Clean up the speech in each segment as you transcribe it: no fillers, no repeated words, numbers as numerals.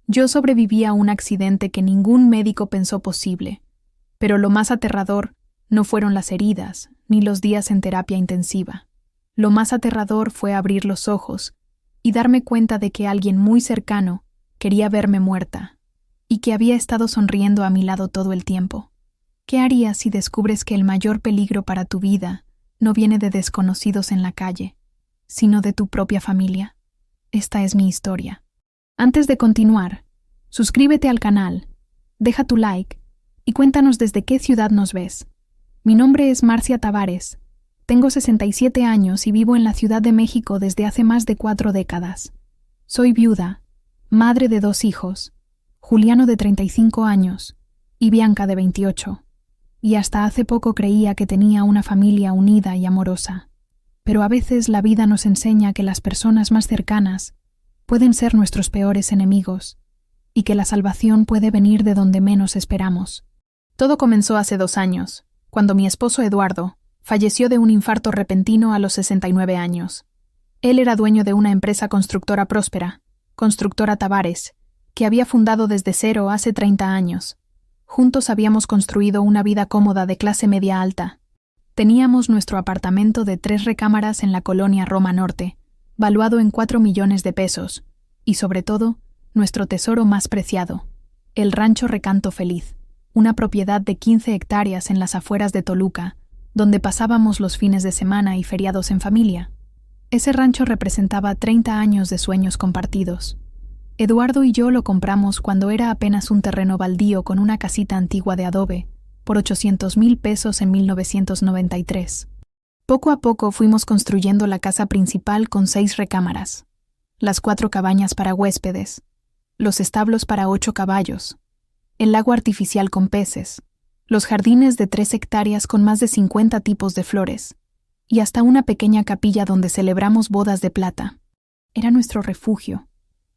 Yo sobreviví a un accidente que ningún médico pensó posible, pero lo más aterrador no fueron las heridas ni los días en terapia intensiva. Lo más aterrador fue abrir los ojos y darme cuenta de que alguien muy cercano quería verme muerta y que había estado sonriendo a mi lado todo el tiempo. ¿Qué harías si descubres que el mayor peligro para tu vida no viene de desconocidos en la calle, sino de tu propia familia? Esta es mi historia. Antes de continuar, suscríbete al canal, deja tu like y cuéntanos desde qué ciudad nos ves. Mi nombre es Marcia Tavares, tengo 67 años y vivo en la Ciudad de México desde hace más de 4 décadas. Soy viuda, madre de 2 hijos, Juliano de 35 años y Bianca de 28, y hasta hace poco creía que tenía una familia unida y amorosa. Pero a veces la vida nos enseña que las personas más cercanas pueden ser nuestros peores enemigos y que la salvación puede venir de donde menos esperamos. Todo comenzó hace 2 años, cuando mi esposo Eduardo falleció de un infarto repentino a los 69 años. Él era dueño de una empresa constructora próspera, Constructora Tavares, que había fundado desde cero hace 30 años. Juntos habíamos construido una vida cómoda de clase media alta. Teníamos nuestro apartamento de 3 recámaras en la colonia Roma Norte, valuado en 4 millones de pesos, y sobre todo, nuestro tesoro más preciado, el Rancho Recanto Feliz, una propiedad de 15 hectáreas en las afueras de Toluca, donde pasábamos los fines de semana y feriados en familia. Ese rancho representaba 30 años de sueños compartidos. Eduardo y yo lo compramos cuando era apenas un terreno baldío con una casita antigua de adobe, por 800,000 pesos en 1993. Poco a poco fuimos construyendo la casa principal con 6 recámaras, las 4 cabañas para huéspedes, los establos para 8 caballos, el lago artificial con peces, los jardines de 3 hectáreas con más de 50 tipos de flores, y hasta una pequeña capilla donde celebramos bodas de plata. Era nuestro refugio,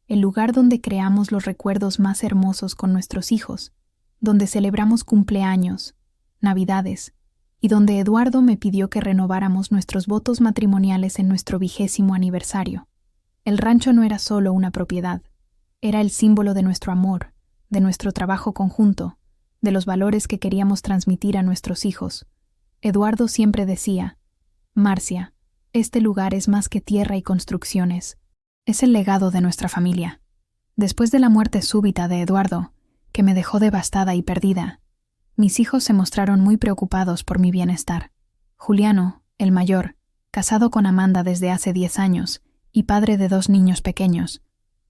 el lugar donde creamos los recuerdos más hermosos con nuestros hijos, donde celebramos cumpleaños, navidades, y donde Eduardo me pidió que renováramos nuestros votos matrimoniales en nuestro 20º aniversario. El rancho no era solo una propiedad, era el símbolo de nuestro amor, de nuestro trabajo conjunto, de los valores que queríamos transmitir a nuestros hijos. Eduardo siempre decía: Marcia, este lugar es más que tierra y construcciones, es el legado de nuestra familia. Después de la muerte súbita de Eduardo, que me dejó devastada y perdida, mis hijos se mostraron muy preocupados por mi bienestar. Juliano, el mayor, casado con Amanda desde hace 10 años y padre de 2 niños pequeños,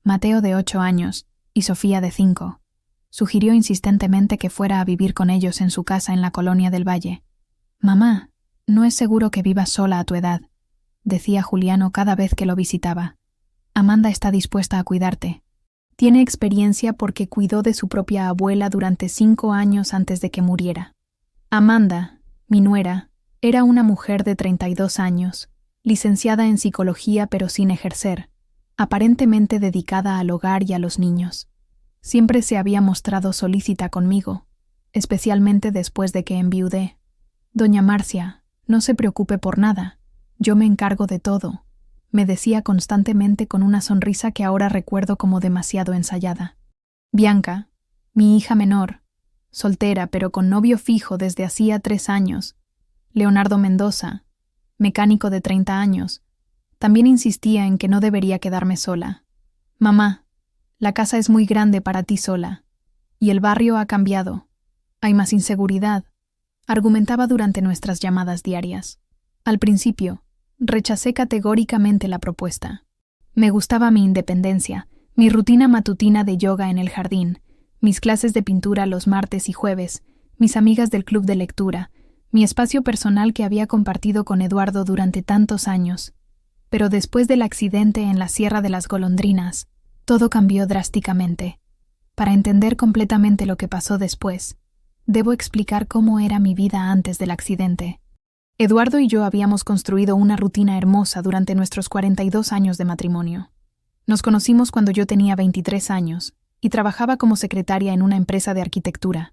Mateo de 8 años y Sofía de 5, sugirió insistentemente que fuera a vivir con ellos en su casa en la Colonia del Valle. «Mamá, no es seguro que vivas sola a tu edad», decía Juliano cada vez que lo visitaba. «Amanda está dispuesta a cuidarte. Tiene experiencia porque cuidó de su propia abuela durante 5 años antes de que muriera». Amanda, mi nuera, era una mujer de 32 años, licenciada en psicología pero sin ejercer, aparentemente dedicada al hogar y a los niños. Siempre se había mostrado solícita conmigo, especialmente después de que enviudé. «Doña Marcia, no se preocupe por nada, yo me encargo de todo», me decía constantemente con una sonrisa que ahora recuerdo como demasiado ensayada. Bianca, mi hija menor, soltera pero con novio fijo desde hacía 3 años, Leonardo Mendoza, mecánico de 30 años, también insistía en que no debería quedarme sola. «Mamá, la casa es muy grande para ti sola, y el barrio ha cambiado. Hay más inseguridad», argumentaba durante nuestras llamadas diarias. Al principio, rechacé categóricamente la propuesta. Me gustaba mi independencia, mi rutina matutina de yoga en el jardín, mis clases de pintura los martes y jueves, mis amigas del club de lectura, mi espacio personal que había compartido con Eduardo durante tantos años. Pero después del accidente en la Sierra de las Golondrinas, todo cambió drásticamente. Para entender completamente lo que pasó después, debo explicar cómo era mi vida antes del accidente. Eduardo y yo habíamos construido una rutina hermosa durante nuestros 42 años de matrimonio. Nos conocimos cuando yo tenía 23 años y trabajaba como secretaria en una empresa de arquitectura.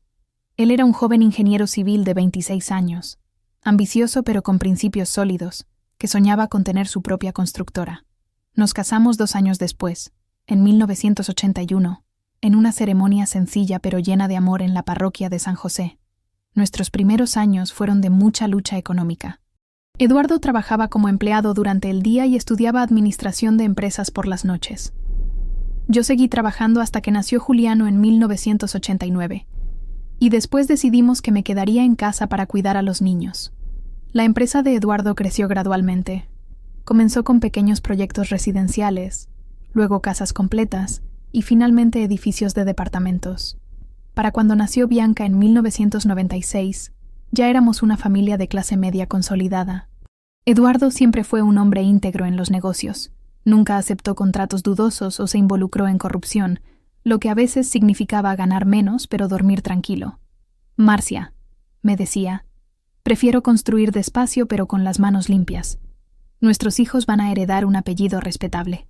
Él era un joven ingeniero civil de 26 años, ambicioso pero con principios sólidos, que soñaba con tener su propia constructora. Nos casamos 2 años después, en 1981, en una ceremonia sencilla pero llena de amor en la parroquia de San José. Nuestros primeros años fueron de mucha lucha económica. Eduardo trabajaba como empleado durante el día y estudiaba administración de empresas por las noches. Yo seguí trabajando hasta que nació Juliano en 1989, y después decidimos que me quedaría en casa para cuidar a los niños. La empresa de Eduardo creció gradualmente. Comenzó con pequeños proyectos residenciales, luego casas completas y finalmente edificios de departamentos. Para cuando nació Bianca en 1996, ya éramos una familia de clase media consolidada. Eduardo siempre fue un hombre íntegro en los negocios. Nunca aceptó contratos dudosos o se involucró en corrupción, lo que a veces significaba ganar menos pero dormir tranquilo. Marcia, me decía, prefiero construir despacio pero con las manos limpias. Nuestros hijos van a heredar un apellido respetable.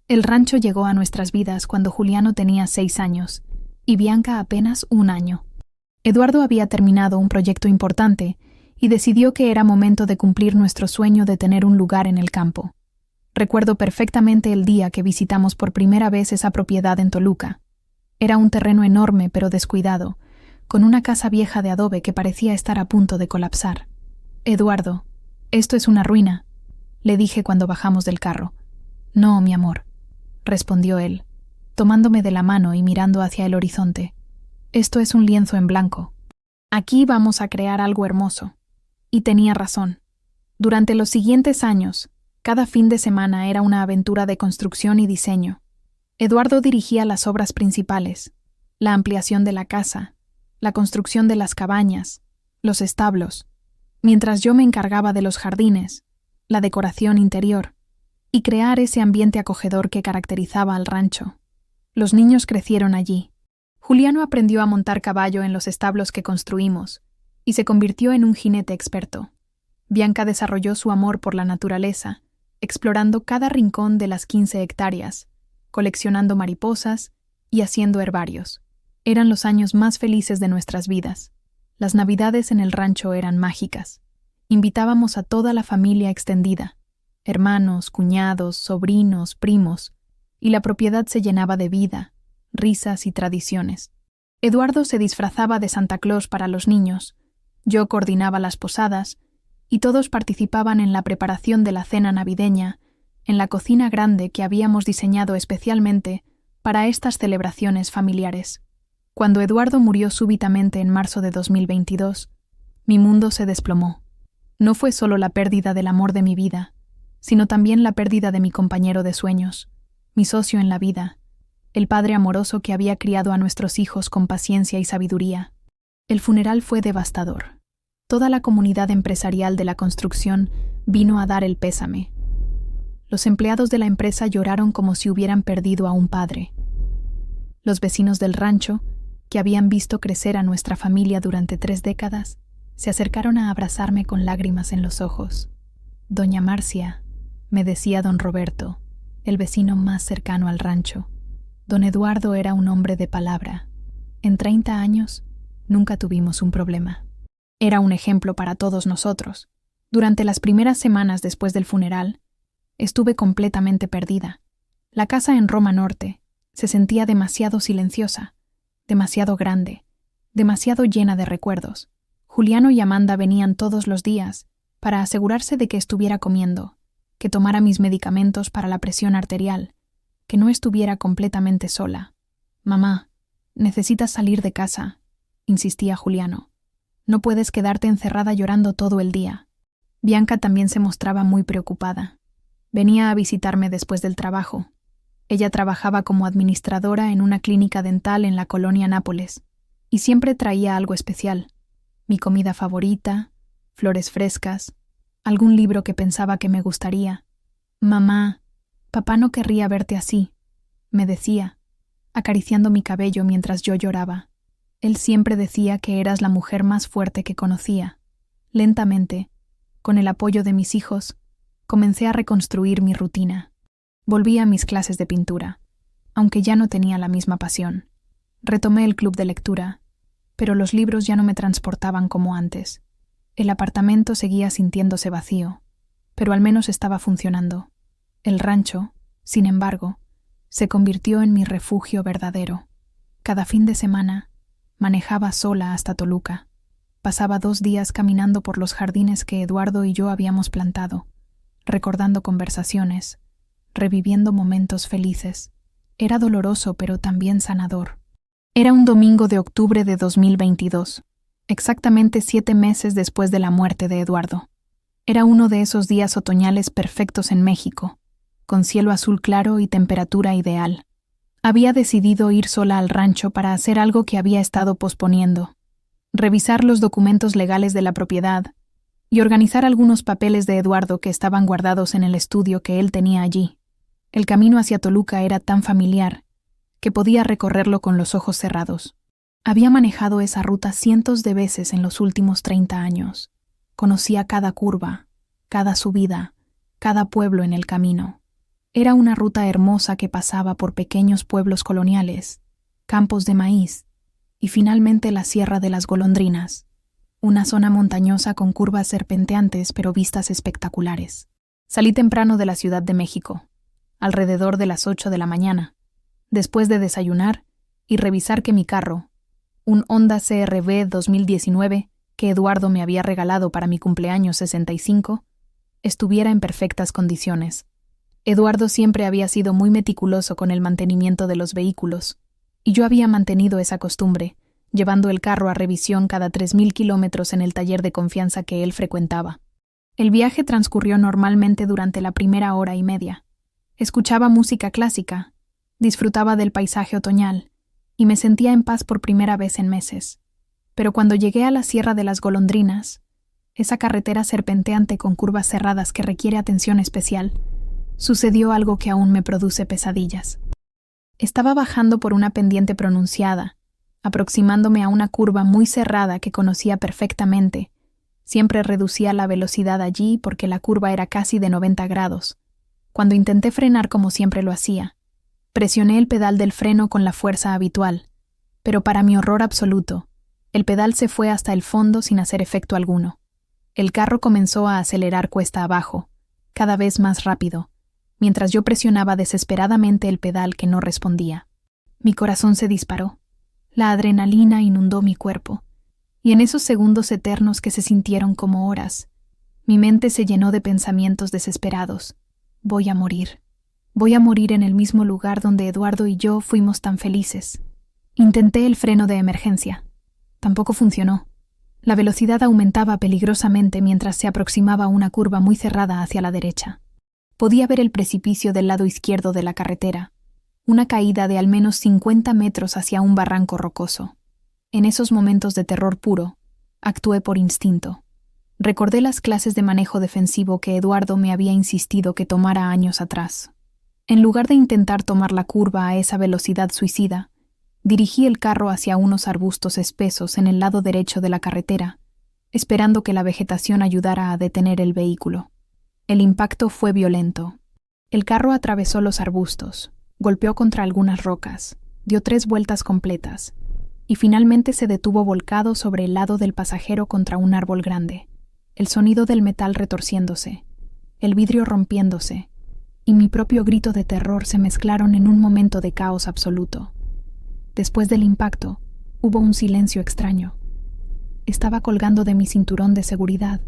El rancho llegó a nuestras vidas cuando Juliano tenía 6 años y Bianca apenas 1 año. Eduardo había terminado un proyecto importante y decidió que era momento de cumplir nuestro sueño de tener un lugar en el campo. Recuerdo perfectamente el día que visitamos por primera vez esa propiedad en Toluca. Era un terreno enorme pero descuidado, con una casa vieja de adobe que parecía estar a punto de colapsar. «Eduardo, esto es una ruina», le dije cuando bajamos del carro. «No, mi amor», respondió él, tomándome de la mano y mirando hacia el horizonte. «Esto es un lienzo en blanco. Aquí vamos a crear algo hermoso». Y tenía razón. Durante los siguientes años, cada fin de semana era una aventura de construcción y diseño. Eduardo dirigía las obras principales, la ampliación de la casa, la construcción de las cabañas, los establos, mientras yo me encargaba de los jardines, la decoración interior y crear ese ambiente acogedor que caracterizaba al rancho. Los niños crecieron allí. Juliano aprendió a montar caballo en los establos que construimos y se convirtió en un jinete experto. Bianca desarrolló su amor por la naturaleza, explorando cada rincón de las 15 hectáreas, coleccionando mariposas y haciendo herbarios. Eran los años más felices de nuestras vidas. Las navidades en el rancho eran mágicas. Invitábamos a toda la familia extendida, hermanos, cuñados, sobrinos, primos, y la propiedad se llenaba de vida, risas y tradiciones. Eduardo se disfrazaba de Santa Claus para los niños, yo coordinaba las posadas, y todos participaban en la preparación de la cena navideña, en la cocina grande que habíamos diseñado especialmente para estas celebraciones familiares. Cuando Eduardo murió súbitamente en marzo de 2022, mi mundo se desplomó. No fue solo la pérdida del amor de mi vida, sino también la pérdida de mi compañero de sueños, mi socio en la vida, el padre amoroso que había criado a nuestros hijos con paciencia y sabiduría. El funeral fue devastador. Toda la comunidad empresarial de la construcción vino a dar el pésame. Los empleados de la empresa lloraron como si hubieran perdido a un padre. Los vecinos del rancho, que habían visto crecer a nuestra familia durante 3 décadas, se acercaron a abrazarme con lágrimas en los ojos. «Doña Marcia», me decía don Roberto, el vecino más cercano al rancho. Don Eduardo era un hombre de palabra. En 30 años, nunca tuvimos un problema. Era un ejemplo para todos nosotros. Durante las primeras semanas después del funeral, estuve completamente perdida. La casa en Roma Norte se sentía demasiado silenciosa, demasiado grande, demasiado llena de recuerdos. Juliano y Amanda venían todos los días para asegurarse de que estuviera comiendo, que tomara mis medicamentos para la presión arterial, que no estuviera completamente sola. «Mamá, necesitas salir de casa», insistía Juliano. «No puedes quedarte encerrada llorando todo el día». Bianca también se mostraba muy preocupada. Venía a visitarme después del trabajo. Ella trabajaba como administradora en una clínica dental en la colonia Nápoles, y siempre traía algo especial: mi comida favorita, flores frescas, algún libro que pensaba que me gustaría. «Mamá, papá no querría verte así», me decía, acariciando mi cabello mientras yo lloraba. Él siempre decía que eras la mujer más fuerte que conocía. Lentamente, con el apoyo de mis hijos, comencé a reconstruir mi rutina. Volví a mis clases de pintura, aunque ya no tenía la misma pasión. Retomé el club de lectura, pero los libros ya no me transportaban como antes. El apartamento seguía sintiéndose vacío, pero al menos estaba funcionando. El rancho, sin embargo, se convirtió en mi refugio verdadero. Cada fin de semana, manejaba sola hasta Toluca. Pasaba 2 días caminando por los jardines que Eduardo y yo habíamos plantado, recordando conversaciones, reviviendo momentos felices. Era doloroso, pero también sanador. Era un domingo de octubre de 2022, exactamente 7 meses después de la muerte de Eduardo. Era uno de esos días otoñales perfectos en México, con cielo azul claro y temperatura ideal. Había decidido ir sola al rancho para hacer algo que había estado posponiendo: revisar los documentos legales de la propiedad y organizar algunos papeles de Eduardo que estaban guardados en el estudio que él tenía allí. El camino hacia Toluca era tan familiar que podía recorrerlo con los ojos cerrados. Había manejado esa ruta cientos de veces en los últimos 30 años. Conocía cada curva, cada subida, cada pueblo en el camino. Era una ruta hermosa que pasaba por pequeños pueblos coloniales, campos de maíz y finalmente la Sierra de las Golondrinas, una zona montañosa con curvas serpenteantes pero vistas espectaculares. Salí temprano de la Ciudad de México, alrededor de las 8 de la mañana, después de desayunar y revisar que mi carro, un Honda CR-V 2019 que Eduardo me había regalado para mi cumpleaños 65, estuviera en perfectas condiciones. Eduardo siempre había sido muy meticuloso con el mantenimiento de los vehículos, y yo había mantenido esa costumbre, llevando el carro a revisión cada 3.000 kilómetros en el taller de confianza que él frecuentaba. El viaje transcurrió normalmente durante la primera hora y media. Escuchaba música clásica, disfrutaba del paisaje otoñal, y me sentía en paz por primera vez en meses. Pero cuando llegué a la Sierra de las Golondrinas, esa carretera serpenteante con curvas cerradas que requiere atención especial, sucedió algo que aún me produce pesadillas. Estaba bajando por una pendiente pronunciada, aproximándome a una curva muy cerrada que conocía perfectamente. Siempre reducía la velocidad allí porque la curva era casi de 90 grados. Cuando intenté frenar como siempre lo hacía, presioné el pedal del freno con la fuerza habitual, pero para mi horror absoluto, el pedal se fue hasta el fondo sin hacer efecto alguno. El carro comenzó a acelerar cuesta abajo, cada vez más rápido, mientras yo presionaba desesperadamente el pedal que no respondía. Mi corazón se disparó. La adrenalina inundó mi cuerpo, y en esos segundos eternos que se sintieron como horas, mi mente se llenó de pensamientos desesperados. Voy a morir. Voy a morir en el mismo lugar donde Eduardo y yo fuimos tan felices. Intenté el freno de emergencia. Tampoco funcionó. La velocidad aumentaba peligrosamente mientras se aproximaba a una curva muy cerrada hacia la derecha. Podía ver el precipicio del lado izquierdo de la carretera, una caída de al menos 50 metros hacia un barranco rocoso. En esos momentos de terror puro, actué por instinto. Recordé las clases de manejo defensivo que Eduardo me había insistido que tomara años atrás. En lugar de intentar tomar la curva a esa velocidad suicida, dirigí el carro hacia unos arbustos espesos en el lado derecho de la carretera, esperando que la vegetación ayudara a detener el vehículo. El impacto fue violento. El carro atravesó los arbustos, golpeó contra algunas rocas, dio 3 vueltas completas, y finalmente se detuvo volcado sobre el lado del pasajero contra un árbol grande. El sonido del metal retorciéndose, el vidrio rompiéndose, y mi propio grito de terror se mezclaron en un momento de caos absoluto. Después del impacto, hubo un silencio extraño. Estaba colgando de mi cinturón de seguridad,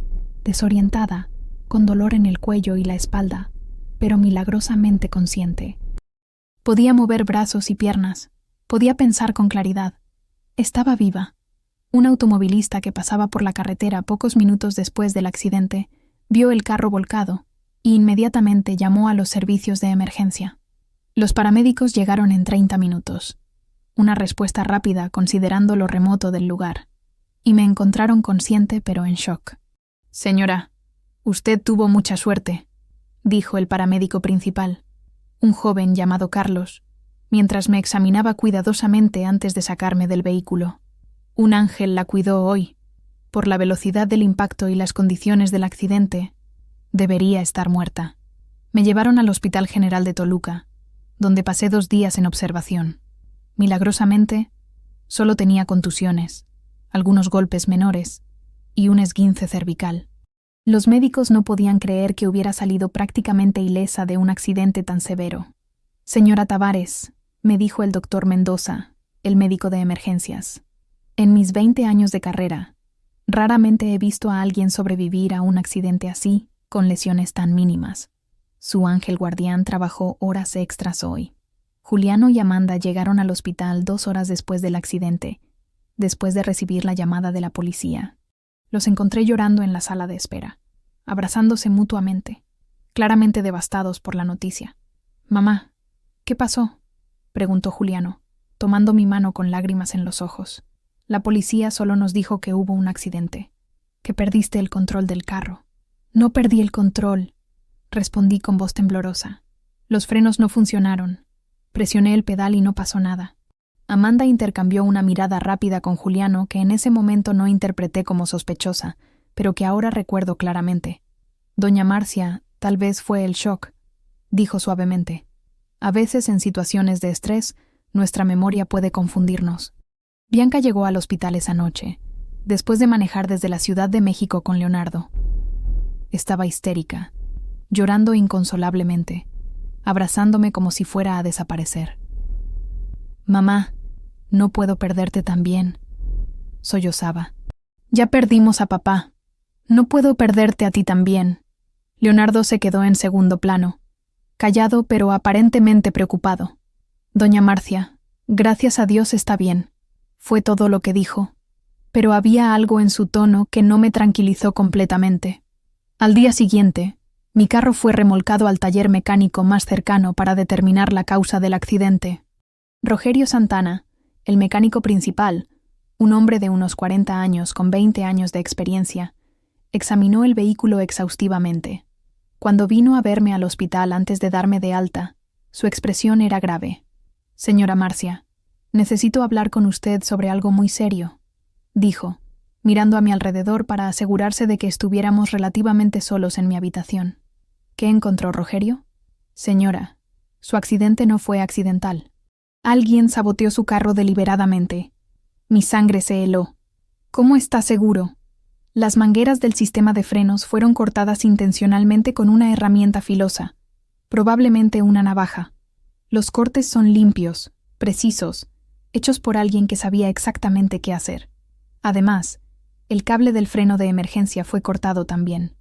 desorientada, con dolor en el cuello y la espalda, pero milagrosamente consciente. Podía mover brazos y piernas, podía pensar con claridad. Estaba viva. Un automovilista que pasaba por la carretera pocos minutos después del accidente vio el carro volcado y inmediatamente llamó a los servicios de emergencia. Los paramédicos llegaron en 30 minutos. Una respuesta rápida considerando lo remoto del lugar, y me encontraron consciente pero en shock. «Señora, usted tuvo mucha suerte», dijo el paramédico principal, un joven llamado Carlos, mientras me examinaba cuidadosamente antes de sacarme del vehículo. «Un ángel la cuidó hoy. Por la velocidad del impacto y las condiciones del accidente, debería estar muerta». Me llevaron al Hospital General de Toluca, donde pasé 2 días en observación. Milagrosamente, solo tenía contusiones, algunos golpes menores y un esguince cervical. Los médicos no podían creer que hubiera salido prácticamente ilesa de un accidente tan severo. «Señora Tavares», me dijo el doctor Mendoza, el médico de emergencias. En mis 20 años de carrera, raramente he visto a alguien sobrevivir a un accidente así, con lesiones tan mínimas. Su ángel guardián trabajó horas extras hoy. Juliano y Amanda llegaron al hospital 2 horas después del accidente, después de recibir la llamada de la policía. Los encontré llorando en la sala de espera, abrazándose mutuamente, claramente devastados por la noticia. «Mamá, ¿qué pasó?», preguntó Juliano, tomando mi mano con lágrimas en los ojos. «La policía solo nos dijo que hubo un accidente, que perdiste el control del carro». «No perdí el control», respondí con voz temblorosa. «Los frenos no funcionaron. Presioné el pedal y no pasó nada». Amanda intercambió una mirada rápida con Juliano que en ese momento no interpreté como sospechosa, pero que ahora recuerdo claramente. «Doña Marcia, tal vez fue el shock», dijo suavemente. «A veces en situaciones de estrés, nuestra memoria puede confundirnos». Bianca llegó al hospital esa noche, después de manejar desde la Ciudad de México con Leonardo. Estaba histérica, llorando inconsolablemente, abrazándome como si fuera a desaparecer. «Mamá, no puedo perderte también», sollozaba. «Ya perdimos a papá. No puedo perderte a ti también». Leonardo se quedó en segundo plano, callado pero aparentemente preocupado. «Doña Marcia, gracias a Dios está bien», fue todo lo que dijo, pero había algo en su tono que no me tranquilizó completamente. Al día siguiente, mi carro fue remolcado al taller mecánico más cercano para determinar la causa del accidente. Rogerio Santana, el mecánico principal, un hombre de unos 40 años con 20 años de experiencia, examinó el vehículo exhaustivamente. Cuando vino a verme al hospital antes de darme de alta, su expresión era grave. «Señora Marcia, necesito hablar con usted sobre algo muy serio», dijo, mirando a mi alrededor para asegurarse de que estuviéramos relativamente solos en mi habitación. «¿Qué encontró, Rogerio?» «Señora, su accidente no fue accidental. Alguien saboteó su carro deliberadamente. Mi sangre se heló». «¿Cómo está seguro?» «Las mangueras del sistema de frenos fueron cortadas intencionalmente con una herramienta filosa, probablemente una navaja. Los cortes son limpios, precisos, hechos por alguien que sabía exactamente qué hacer. Además, el cable del freno de emergencia fue cortado también».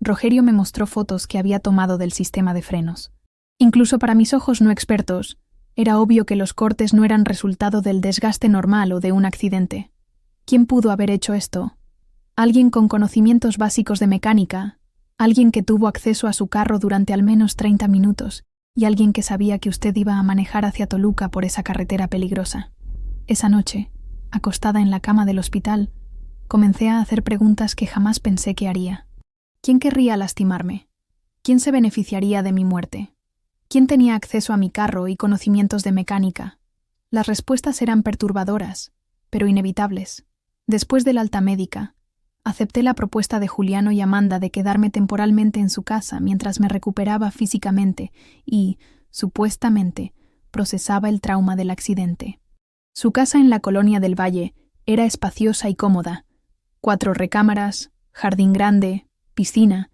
Rogerio me mostró fotos que había tomado del sistema de frenos. Incluso para mis ojos no expertos, era obvio que los cortes no eran resultado del desgaste normal o de un accidente. ¿Quién pudo haber hecho esto? Alguien con conocimientos básicos de mecánica, alguien que tuvo acceso a su carro durante al menos 30 minutos y alguien que sabía que usted iba a manejar hacia Toluca por esa carretera peligrosa. Esa noche, acostada en la cama del hospital, comencé a hacer preguntas que jamás pensé que haría. ¿Quién querría lastimarme? ¿Quién se beneficiaría de mi muerte? ¿Quién tenía acceso a mi carro y conocimientos de mecánica? Las respuestas eran perturbadoras, pero inevitables. Después del alta médica, acepté la propuesta de Juliano y Amanda de quedarme temporalmente en su casa mientras me recuperaba físicamente y, supuestamente, procesaba el trauma del accidente. Su casa en la colonia del Valle era espaciosa y cómoda, 4 recámaras, jardín grande, piscina,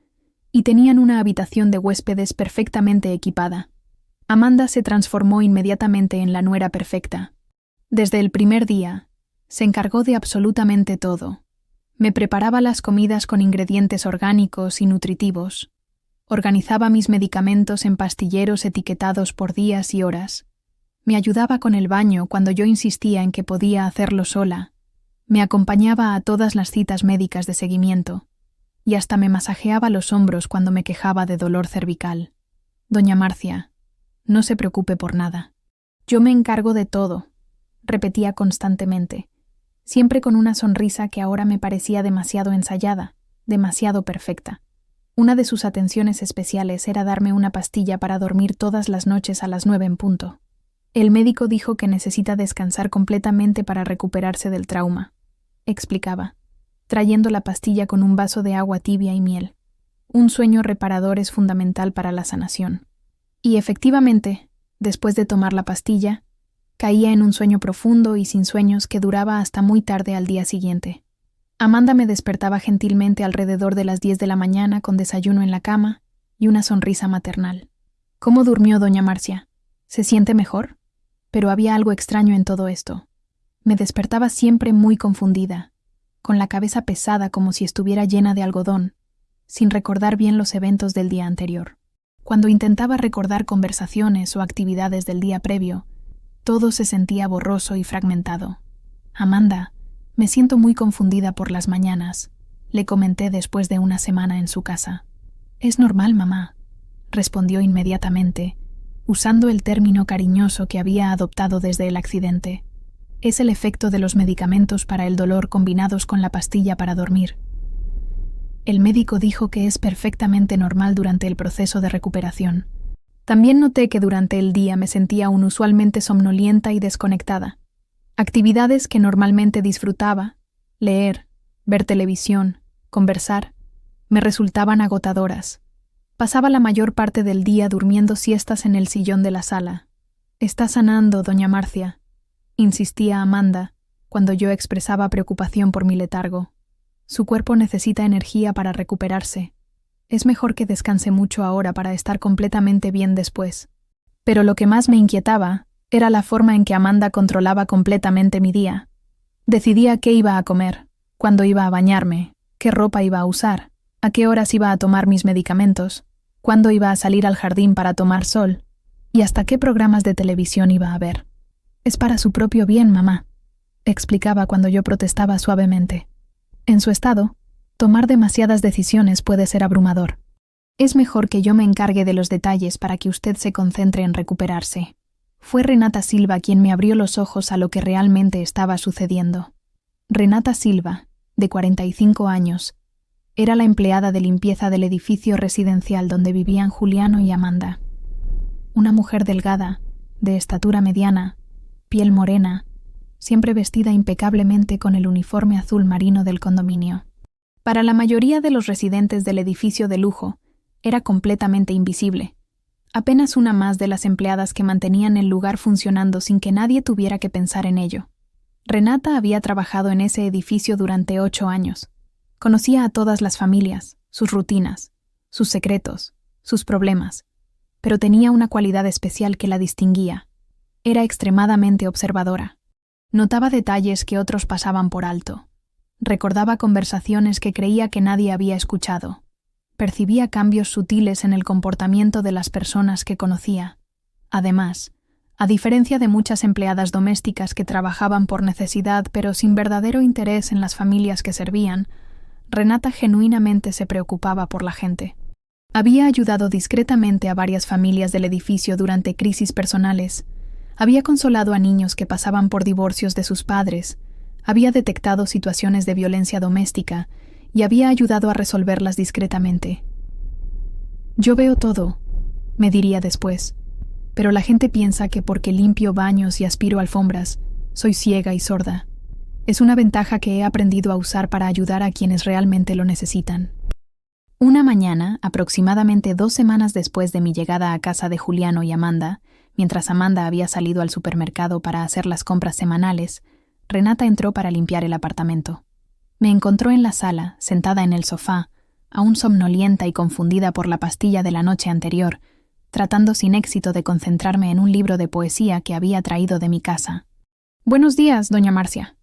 y tenían una habitación de huéspedes perfectamente equipada. Amanda se transformó inmediatamente en la nuera perfecta. Desde el primer día, se encargó de absolutamente todo. Me preparaba las comidas con ingredientes orgánicos y nutritivos. Organizaba mis medicamentos en pastilleros etiquetados por días y horas. Me ayudaba con el baño cuando yo insistía en que podía hacerlo sola. Me acompañaba a todas las citas médicas de seguimiento. Y hasta me masajeaba los hombros cuando me quejaba de dolor cervical. «Doña Marcia, no se preocupe por nada. Yo me encargo de todo», repetía constantemente, siempre con una sonrisa que ahora me parecía demasiado ensayada, demasiado perfecta. Una de sus atenciones especiales era darme una pastilla para dormir todas las noches a las 9 en punto. «El médico dijo que necesita descansar completamente para recuperarse del trauma», explicaba, trayendo la pastilla con un vaso de agua tibia y miel. «Un sueño reparador es fundamental para la sanación». Y efectivamente, después de tomar la pastilla, caía en un sueño profundo y sin sueños que duraba hasta muy tarde al día siguiente. Amanda me despertaba gentilmente alrededor de las 10 de la mañana con desayuno en la cama y una sonrisa maternal. «¿Cómo durmió doña Marcia? ¿Se siente mejor?», Pero había algo extraño en todo esto. Me despertaba siempre muy confundida, con la cabeza pesada como si estuviera llena de algodón, sin recordar bien los eventos del día anterior. Cuando intentaba recordar conversaciones o actividades del día previo, todo se sentía borroso y fragmentado. Amanda, me siento muy confundida por las mañanas, le comenté después de una semana en su casa. Es normal, mamá, respondió inmediatamente, usando el término cariñoso que había adoptado desde el accidente. Es el efecto de los medicamentos para el dolor combinados con la pastilla para dormir. El médico dijo que es perfectamente normal durante el proceso de recuperación. También noté que durante el día me sentía inusualmente somnolienta y desconectada. Actividades que normalmente disfrutaba, leer, ver televisión, conversar, me resultaban agotadoras. Pasaba la mayor parte del día durmiendo siestas en el sillón de la sala. «Está sanando, doña Marcia», insistía Amanda, cuando yo expresaba preocupación por mi letargo. Su cuerpo necesita energía para recuperarse. Es mejor que descanse mucho ahora para estar completamente bien después. Pero lo que más me inquietaba era la forma en que Amanda controlaba completamente mi día. Decidía qué iba a comer, cuándo iba a bañarme, qué ropa iba a usar, a qué horas iba a tomar mis medicamentos, cuándo iba a salir al jardín para tomar sol y hasta qué programas de televisión iba a ver. «Es para su propio bien, mamá», explicaba cuando yo protestaba suavemente. En su estado, tomar demasiadas decisiones puede ser abrumador. Es mejor que yo me encargue de los detalles para que usted se concentre en recuperarse. Fue Renata Silva quien me abrió los ojos a lo que realmente estaba sucediendo. Renata Silva, de 45 años, era la empleada de limpieza del edificio residencial donde vivían Juliano y Amanda. Una mujer delgada, de estatura mediana, piel morena, siempre vestida impecablemente con el uniforme azul marino del condominio. Para la mayoría de los residentes del edificio de lujo, era completamente invisible. Apenas una más de las empleadas que mantenían el lugar funcionando sin que nadie tuviera que pensar en ello. Renata había trabajado en ese edificio durante 8 años. Conocía a todas las familias, sus rutinas, sus secretos, sus problemas, pero tenía una cualidad especial que la distinguía. Era extremadamente observadora. Notaba detalles que otros pasaban por alto. Recordaba conversaciones que creía que nadie había escuchado. Percibía cambios sutiles en el comportamiento de las personas que conocía. Además, a diferencia de muchas empleadas domésticas que trabajaban por necesidad pero sin verdadero interés en las familias que servían, Renata genuinamente se preocupaba por la gente. Había ayudado discretamente a varias familias del edificio durante crisis personales. Había consolado a niños que pasaban por divorcios de sus padres. Había detectado situaciones de violencia doméstica y había ayudado a resolverlas discretamente. «Yo veo todo», me diría después, «pero la gente piensa que porque limpio baños y aspiro alfombras, soy ciega y sorda. Es una ventaja que he aprendido a usar para ayudar a quienes realmente lo necesitan». Una mañana, aproximadamente 2 semanas después de mi llegada a casa de Juliano y Amanda, mientras Amanda había salido al supermercado para hacer las compras semanales, Renata entró para limpiar el apartamento. Me encontró en la sala, sentada en el sofá, aún somnolienta y confundida por la pastilla de la noche anterior, tratando sin éxito de concentrarme en un libro de poesía que había traído de mi casa. «Buenos días, doña Marcia»,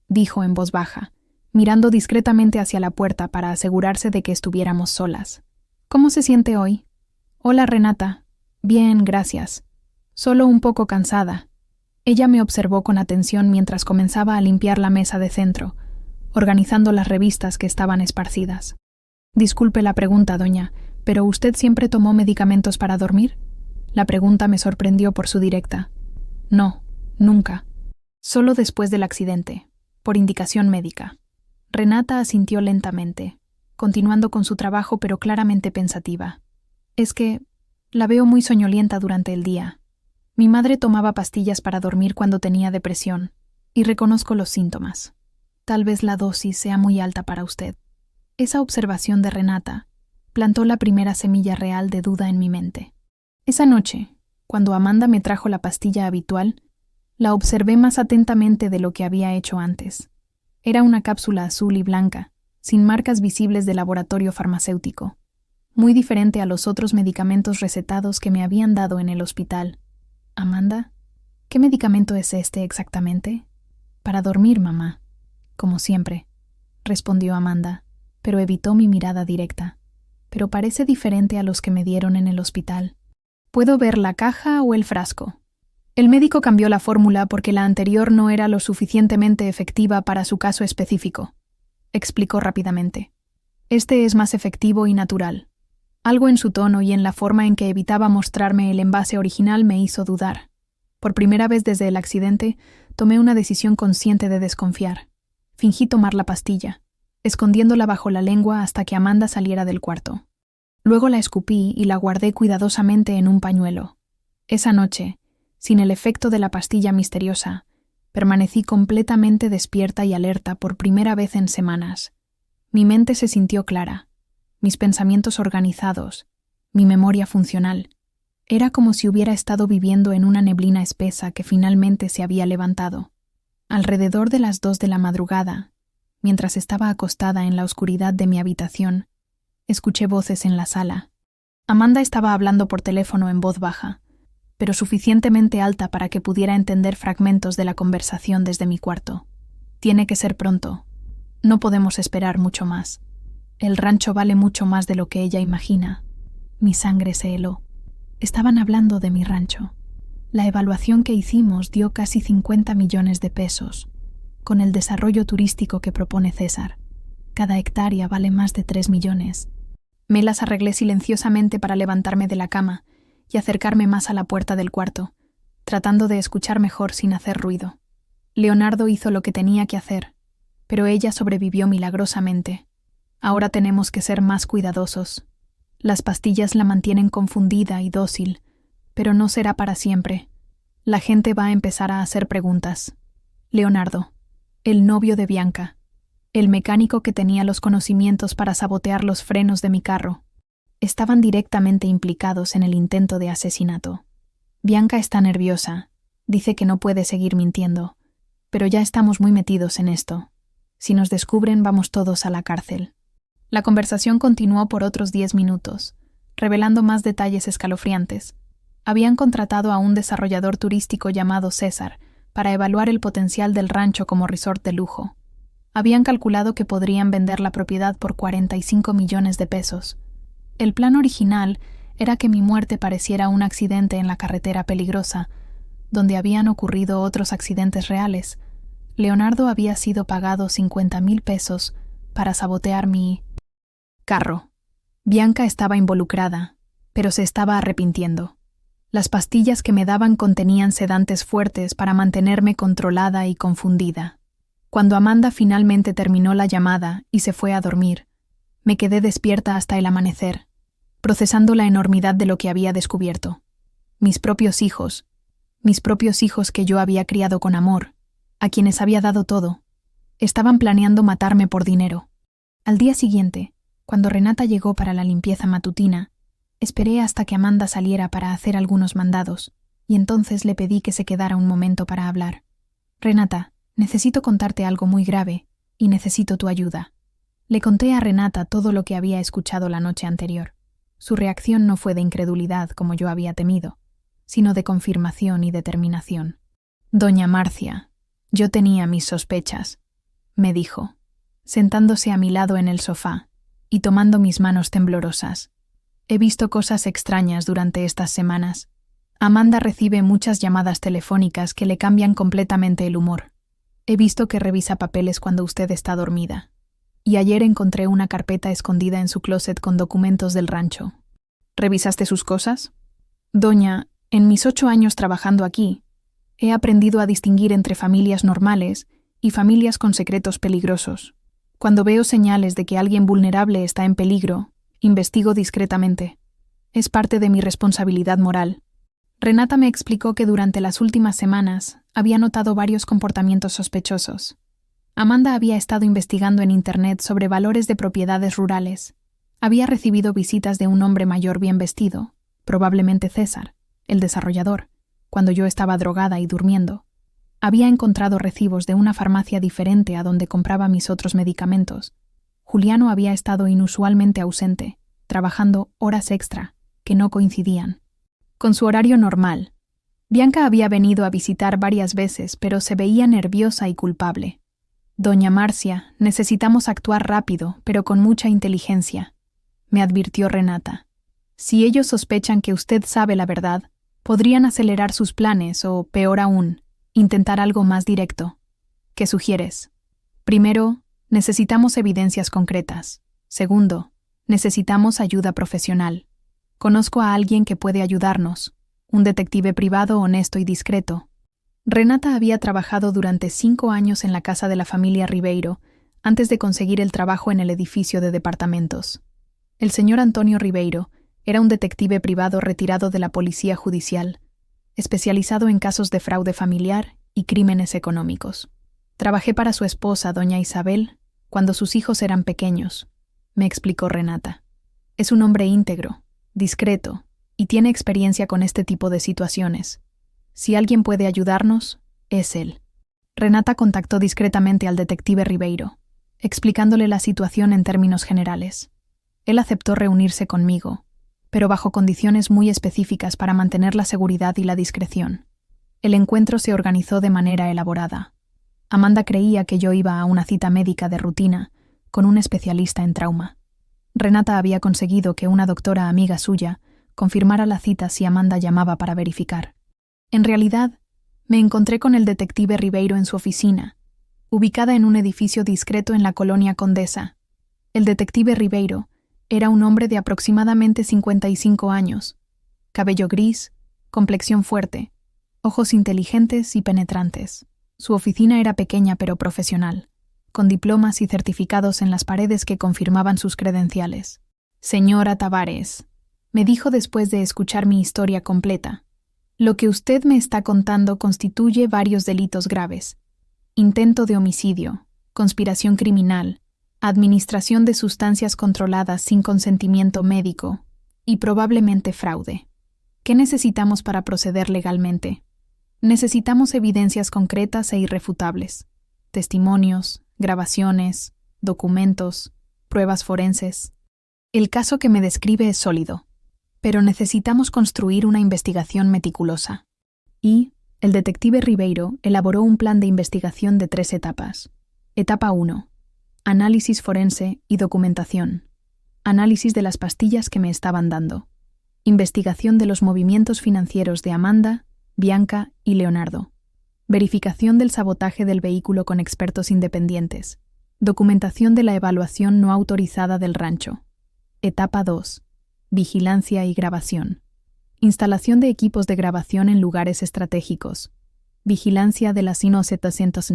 dijo en voz baja, mirando discretamente hacia la puerta para asegurarse de que estuviéramos solas. «¿Cómo se siente hoy?» «Hola, Renata. Bien, gracias. Solo un poco cansada». Ella me observó con atención mientras comenzaba a limpiar la mesa de centro, organizando las revistas que estaban esparcidas. «Disculpe la pregunta, doña, ¿pero usted siempre tomó medicamentos para dormir?» La pregunta me sorprendió por su directa. «No, nunca. Solo después del accidente, por indicación médica». Renata asintió lentamente, continuando con su trabajo pero claramente pensativa. «Es que la veo muy soñolienta durante el día. Mi madre tomaba pastillas para dormir cuando tenía depresión, y reconozco los síntomas. Tal vez la dosis sea muy alta para usted». Esa observación de Renata plantó la primera semilla real de duda en mi mente. Esa noche, cuando Amanda me trajo la pastilla habitual, la observé más atentamente de lo que había hecho antes. Era una cápsula azul y blanca, sin marcas visibles de laboratorio farmacéutico, muy diferente a los otros medicamentos recetados que me habían dado en el hospital. «Amanda, ¿Qué medicamento es este exactamente? Para dormir, mamá. Como siempre, respondió Amanda, pero evitó mi mirada directa. Pero parece diferente a los que me dieron en el hospital. ¿Puedo ver la caja o el frasco? El médico cambió la fórmula porque la anterior no era lo suficientemente efectiva para su caso específico, explicó rápidamente. Este es más efectivo y natural. Algo en su tono y en la forma en que evitaba mostrarme el envase original me hizo dudar. Por primera vez desde el accidente, tomé una decisión consciente de desconfiar. Fingí tomar la pastilla, escondiéndola bajo la lengua hasta que Amanda saliera del cuarto. Luego la escupí y la guardé cuidadosamente en un pañuelo. Esa noche, sin el efecto de la pastilla misteriosa, permanecí completamente despierta y alerta por primera vez en semanas. Mi mente se sintió clara, mis pensamientos organizados, mi memoria funcional. Era como si hubiera estado viviendo en una neblina espesa que finalmente se había levantado. Alrededor de las 2 de la madrugada, mientras estaba acostada en la oscuridad de mi habitación, escuché voces en la sala. Amanda estaba hablando por teléfono en voz baja, pero suficientemente alta para que pudiera entender fragmentos de la conversación desde mi cuarto. Tiene que ser pronto. No podemos esperar mucho más. El rancho vale mucho más de lo que ella imagina. Mi sangre se heló. Estaban hablando de mi rancho. La evaluación que hicimos dio casi 50 millones de pesos, con el desarrollo turístico que propone César. Cada hectárea vale más de 3 millones. Me las arreglé silenciosamente para levantarme de la cama y acercarme más a la puerta del cuarto, tratando de escuchar mejor sin hacer ruido. Leonardo hizo lo que tenía que hacer, pero ella sobrevivió milagrosamente. Ahora tenemos que ser más cuidadosos. Las pastillas la mantienen confundida y dócil, pero no será para siempre. La gente va a empezar a hacer preguntas. Leonardo, el novio de Bianca, el mecánico que tenía los conocimientos para sabotear los frenos de mi carro, estaban directamente implicados en el intento de asesinato. Bianca está nerviosa, dice que no puede seguir mintiendo, pero ya estamos muy metidos en esto. Si nos descubren, vamos todos a la cárcel. La conversación continuó por otros 10 minutos, revelando más detalles escalofriantes. Habían contratado a un desarrollador turístico llamado César para evaluar el potencial del rancho como resort de lujo. Habían calculado que podrían vender la propiedad por 45 millones de pesos. El plan original era que mi muerte pareciera un accidente en la carretera peligrosa, donde habían ocurrido otros accidentes reales. Leonardo había sido pagado 50,000 pesos para sabotear mi carro. Bianca estaba involucrada, pero se estaba arrepintiendo. Las pastillas que me daban contenían sedantes fuertes para mantenerme controlada y confundida. Cuando Amanda finalmente terminó la llamada y se fue a dormir, me quedé despierta hasta el amanecer, procesando la enormidad de lo que había descubierto. Mis propios hijos que yo había criado con amor, a quienes había dado todo, estaban planeando matarme por dinero. Al día siguiente, cuando Renata llegó para la limpieza matutina, esperé hasta que Amanda saliera para hacer algunos mandados, y entonces le pedí que se quedara un momento para hablar. Renata, necesito contarte algo muy grave, y necesito tu ayuda. Le conté a Renata todo lo que había escuchado la noche anterior. Su reacción no fue de incredulidad como yo había temido, sino de confirmación y determinación. Doña Marcia, yo tenía mis sospechas, me dijo, sentándose a mi lado en el sofá y tomando mis manos temblorosas. He visto cosas extrañas durante estas semanas. Amanda recibe muchas llamadas telefónicas que le cambian completamente el humor. He visto que revisa papeles cuando usted está dormida. Y ayer encontré una carpeta escondida en su closet con documentos del rancho. ¿Revisaste sus cosas? Doña, en mis 8 años trabajando aquí, he aprendido a distinguir entre familias normales y familias con secretos peligrosos. Cuando veo señales de que alguien vulnerable está en peligro, investigo discretamente. Es parte de mi responsabilidad moral. Renata me explicó que durante las últimas semanas había notado varios comportamientos sospechosos. Amanda había estado investigando en Internet sobre valores de propiedades rurales. Había recibido visitas de un hombre mayor bien vestido, probablemente César, el desarrollador, cuando yo estaba drogada y durmiendo. Había encontrado recibos de una farmacia diferente a donde compraba mis otros medicamentos. Juliano había estado inusualmente ausente, trabajando horas extra, que no coincidían con su horario normal. Bianca había venido a visitar varias veces, pero se veía nerviosa y culpable. Doña Marcia, necesitamos actuar rápido, pero con mucha inteligencia, me advirtió Renata. Si ellos sospechan que usted sabe la verdad, podrían acelerar sus planes o, peor aún, intentar algo más directo. ¿Qué sugieres? Primero, necesitamos evidencias concretas. Segundo, necesitamos ayuda profesional. Conozco a alguien que puede ayudarnos, un detective privado honesto y discreto. Renata había trabajado durante 5 años en la casa de la familia Ribeiro antes de conseguir el trabajo en el edificio de departamentos. El señor Antonio Ribeiro era un detective privado retirado de la policía judicial, especializado en casos de fraude familiar y crímenes económicos. Trabajé para su esposa, doña Isabel, cuando sus hijos eran pequeños, me explicó Renata. Es un hombre íntegro, discreto, y tiene experiencia con este tipo de situaciones. Si alguien puede ayudarnos, es él. Renata contactó discretamente al detective Ribeiro, explicándole la situación en términos generales. Él aceptó reunirse conmigo, pero bajo condiciones muy específicas para mantener la seguridad y la discreción. El encuentro se organizó de manera elaborada. Amanda creía que yo iba a una cita médica de rutina con un especialista en trauma. Renata había conseguido que una doctora amiga suya confirmara la cita si Amanda llamaba para verificar. En realidad, me encontré con el detective Ribeiro en su oficina, ubicada en un edificio discreto en la colonia Condesa. El detective Ribeiro era un hombre de aproximadamente 55 años, cabello gris, complexión fuerte, ojos inteligentes y penetrantes. Su oficina era pequeña pero profesional, con diplomas y certificados en las paredes que confirmaban sus credenciales. Señora Tavares, me dijo después de escuchar mi historia completa. Lo que usted me está contando constituye varios delitos graves: intento de homicidio, conspiración criminal, administración de sustancias controladas sin consentimiento médico y probablemente fraude. ¿Qué necesitamos para proceder legalmente? Necesitamos evidencias concretas e irrefutables: testimonios, grabaciones, documentos, pruebas forenses. El caso que me describe es sólido, pero necesitamos construir una investigación meticulosa. Y el detective Ribeiro elaboró un plan de investigación de 3 etapas. Etapa 1. Análisis forense y documentación. Análisis de las pastillas que me estaban dando. Investigación de los movimientos financieros de Amanda, Bianca y Leonardo. Verificación del sabotaje del vehículo con expertos independientes. Documentación de la evaluación no autorizada del rancho. Etapa 2. Vigilancia y grabación. Instalación de equipos de grabación en lugares estratégicos. Vigilancia de las inocentes.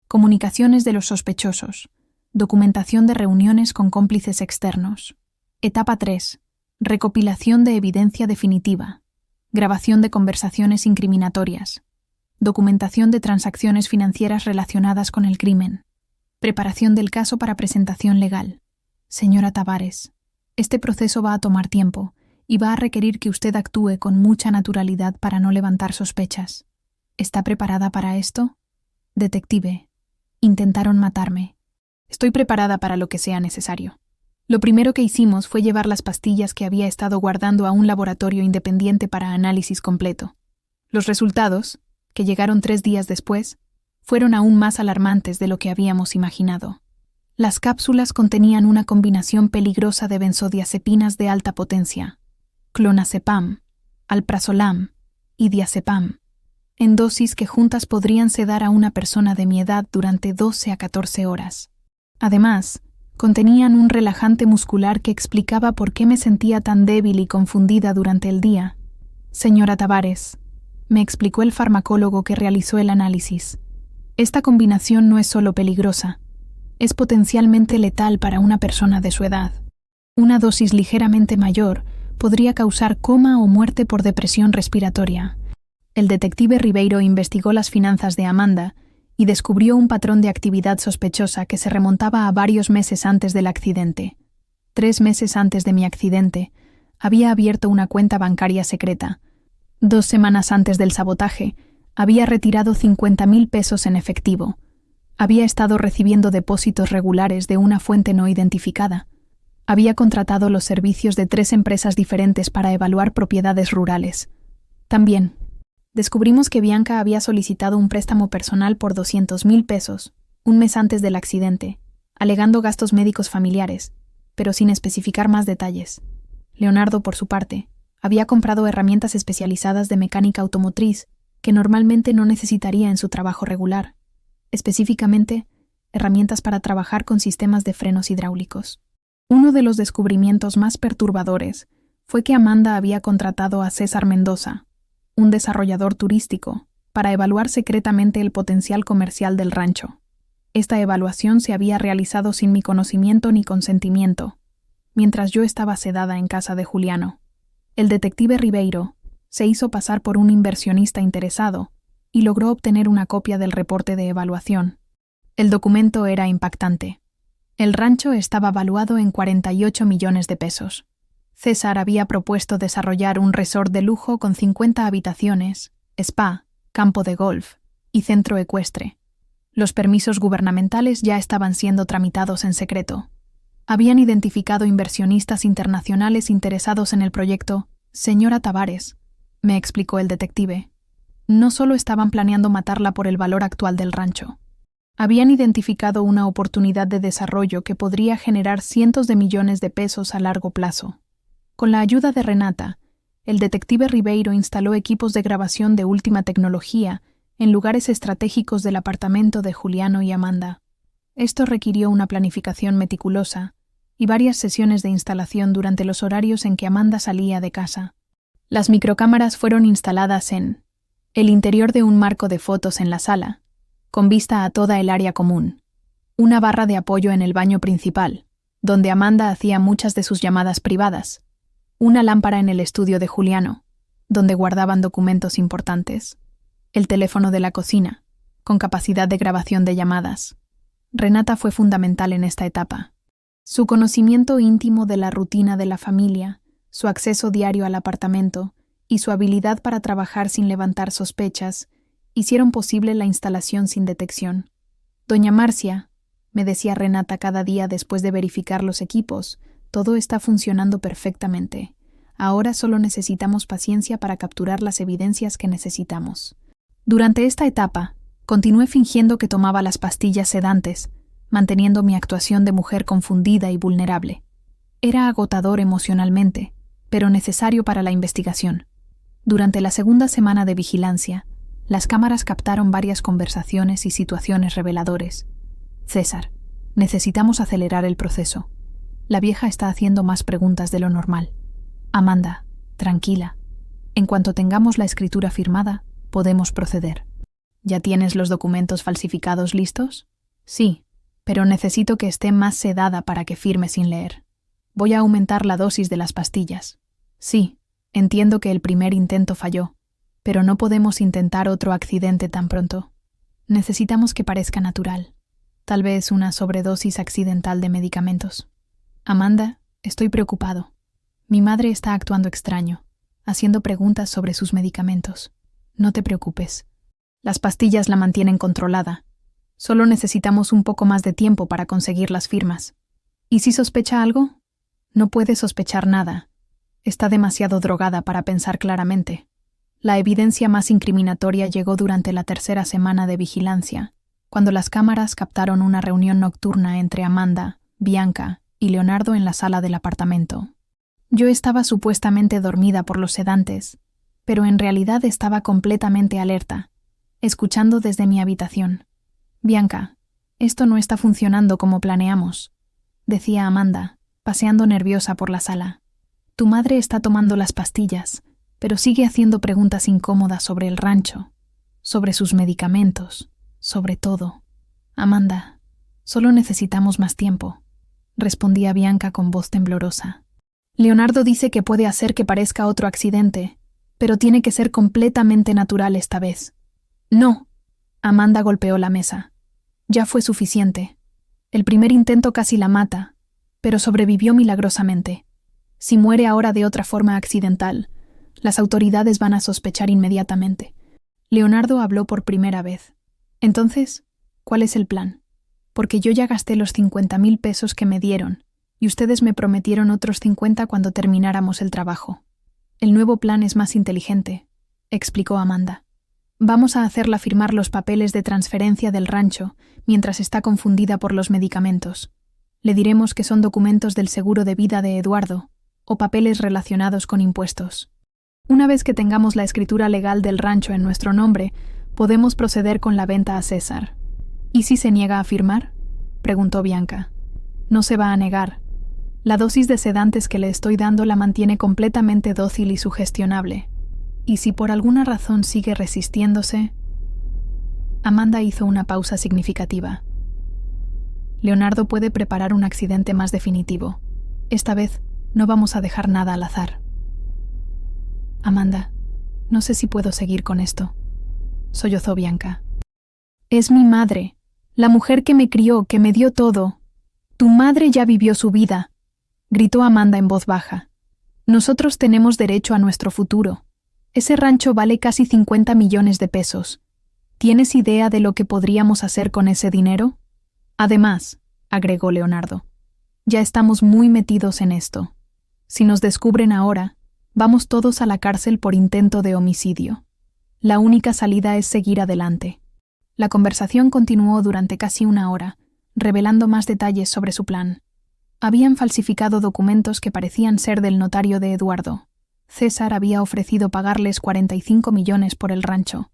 Comunicaciones de los sospechosos. Documentación de reuniones con cómplices externos. Etapa 3. Recopilación de evidencia definitiva. Grabación de conversaciones incriminatorias. Documentación de transacciones financieras relacionadas con el crimen. Preparación del caso para presentación legal. Señora Tavares, este proceso va a tomar tiempo y va a requerir que usted actúe con mucha naturalidad para no levantar sospechas. ¿Está preparada para esto? Detective, intentaron matarme. Estoy preparada para lo que sea necesario. Lo primero que hicimos fue llevar las pastillas que había estado guardando a un laboratorio independiente para análisis completo. Los resultados, que llegaron 3 días después, fueron aún más alarmantes de lo que habíamos imaginado. Las cápsulas contenían una combinación peligrosa de benzodiazepinas de alta potencia, clonazepam, alprazolam y diazepam, en dosis que juntas podrían sedar a una persona de mi edad durante 12 a 14 horas. Además, contenían un relajante muscular que explicaba por qué me sentía tan débil y confundida durante el día. Señora Tavares, me explicó el farmacólogo que realizó el análisis, esta combinación no es solo peligrosa, es potencialmente letal para una persona de su edad. Una dosis ligeramente mayor podría causar coma o muerte por depresión respiratoria. El detective Ribeiro investigó las finanzas de Amanda y descubrió un patrón de actividad sospechosa que se remontaba a varios meses antes del accidente. 3 meses antes de mi accidente, había abierto una cuenta bancaria secreta. 2 semanas antes del sabotaje, había retirado 50,000 pesos en efectivo. Había estado recibiendo depósitos regulares de una fuente no identificada. Había contratado los servicios de 3 empresas diferentes para evaluar propiedades rurales. También, Descubrimos que Bianca había solicitado un préstamo personal por 200,000 pesos, un mes antes del accidente, alegando gastos médicos familiares, pero sin especificar más detalles. Leonardo, por su parte, había comprado herramientas especializadas de mecánica automotriz que normalmente no necesitaría en su trabajo regular, específicamente herramientas para trabajar con sistemas de frenos hidráulicos. Uno de los descubrimientos más perturbadores fue que Amanda había contratado a César Mendoza, un desarrollador turístico, para evaluar secretamente el potencial comercial del rancho. Esta evaluación se había realizado sin mi conocimiento ni consentimiento, mientras yo estaba sedada en casa de Juliano. El detective Ribeiro se hizo pasar por un inversionista interesado y logró obtener una copia del reporte de evaluación. El documento era impactante. El rancho estaba valuado en 48 millones de pesos. César había propuesto desarrollar un resort de lujo con 50 habitaciones, spa, campo de golf y centro ecuestre. Los permisos gubernamentales ya estaban siendo tramitados en secreto. Habían identificado inversionistas internacionales interesados en el proyecto. Señora Tavares, me explicó el detective, no solo estaban planeando matarla por el valor actual del rancho. Habían identificado una oportunidad de desarrollo que podría generar cientos de millones de pesos a largo plazo. Con la ayuda de Renata, el detective Ribeiro instaló equipos de grabación de última tecnología en lugares estratégicos del apartamento de Juliano y Amanda. Esto requirió una planificación meticulosa y varias sesiones de instalación durante los horarios en que Amanda salía de casa. Las microcámaras fueron instaladas en el interior de un marco de fotos en la sala, con vista a toda el área común, una barra de apoyo en el baño principal, donde Amanda hacía muchas de sus llamadas privadas, una lámpara en el estudio de Juliano, donde guardaban documentos importantes, el teléfono de la cocina, con capacidad de grabación de llamadas. Renata fue fundamental en esta etapa. Su conocimiento íntimo de la rutina de la familia, su acceso diario al apartamento y su habilidad para trabajar sin levantar sospechas hicieron posible la instalación sin detección. Doña Marcia, me decía Renata cada día después de verificar los equipos, todo está funcionando perfectamente. Ahora solo necesitamos paciencia para capturar las evidencias que necesitamos. Durante esta etapa, continué fingiendo que tomaba las pastillas sedantes, manteniendo mi actuación de mujer confundida y vulnerable. Era agotador emocionalmente, pero necesario para la investigación. Durante la segunda semana de vigilancia, las cámaras captaron varias conversaciones y situaciones reveladores. César, necesitamos acelerar el proceso. La vieja está haciendo más preguntas de lo normal. Amanda, tranquila. En cuanto tengamos la escritura firmada, podemos proceder. ¿Ya tienes los documentos falsificados listos? Sí, pero necesito que esté más sedada para que firme sin leer. Voy a aumentar la dosis de las pastillas. Sí, entiendo que el primer intento falló, pero no podemos intentar otro accidente tan pronto. Necesitamos que parezca natural. Tal vez una sobredosis accidental de medicamentos. Amanda, estoy preocupado. Mi madre está actuando extraño, haciendo preguntas sobre sus medicamentos. No te preocupes. Las pastillas la mantienen controlada. Solo necesitamos un poco más de tiempo para conseguir las firmas. ¿Y si sospecha algo? No puede sospechar nada. Está demasiado drogada para pensar claramente. La evidencia más incriminatoria llegó durante la tercera semana de vigilancia, cuando las cámaras captaron una reunión nocturna entre Amanda, Bianca y Leonardo en la sala del apartamento. Yo estaba supuestamente dormida por los sedantes, pero en realidad estaba completamente alerta, escuchando desde mi habitación. Bianca, esto no está funcionando como planeamos, decía Amanda, paseando nerviosa por la sala. Tu madre está tomando las pastillas, pero sigue haciendo preguntas incómodas sobre el rancho, sobre sus medicamentos, sobre todo. Amanda, solo necesitamos más tiempo, respondía Bianca con voz temblorosa. Leonardo dice que puede hacer que parezca otro accidente, pero tiene que ser completamente natural esta vez. No. Amanda golpeó la mesa. Ya fue suficiente. El primer intento casi la mata, pero sobrevivió milagrosamente. Si muere ahora de otra forma accidental, las autoridades van a sospechar inmediatamente. Leonardo habló por primera vez. Entonces, ¿cuál es el plan? Porque yo ya gasté los 50,000 pesos que me dieron, y ustedes me prometieron otros 50 cuando termináramos el trabajo. El nuevo plan es más inteligente, explicó Amanda. Vamos a hacerla firmar los papeles de transferencia del rancho mientras está confundida por los medicamentos. Le diremos que son documentos del seguro de vida de Eduardo o papeles relacionados con impuestos. Una vez que tengamos la escritura legal del rancho en nuestro nombre, podemos proceder con la venta a César. ¿Y si se niega a firmar?, preguntó Bianca. No se va a negar. La dosis de sedantes que le estoy dando la mantiene completamente dócil y sugestionable. Y si por alguna razón sigue resistiéndose... Amanda hizo una pausa significativa. Leonardo puede preparar un accidente más definitivo. Esta vez no vamos a dejar nada al azar. Amanda, no sé si puedo seguir con esto, sollozó Bianca. Es mi madre, la mujer que me crió, que me dio todo. Tu madre ya vivió su vida, gritó Amanda en voz baja. Nosotros tenemos derecho a nuestro futuro. Ese rancho vale casi 50 millones de pesos. ¿Tienes idea de lo que podríamos hacer con ese dinero? Además, agregó Leonardo, ya estamos muy metidos en esto. Si nos descubren ahora, vamos todos a la cárcel por intento de homicidio. La única salida es seguir adelante. La conversación continuó durante casi una hora, revelando más detalles sobre su plan. Habían falsificado documentos que parecían ser del notario de Eduardo. César había ofrecido pagarles 45 millones por el rancho.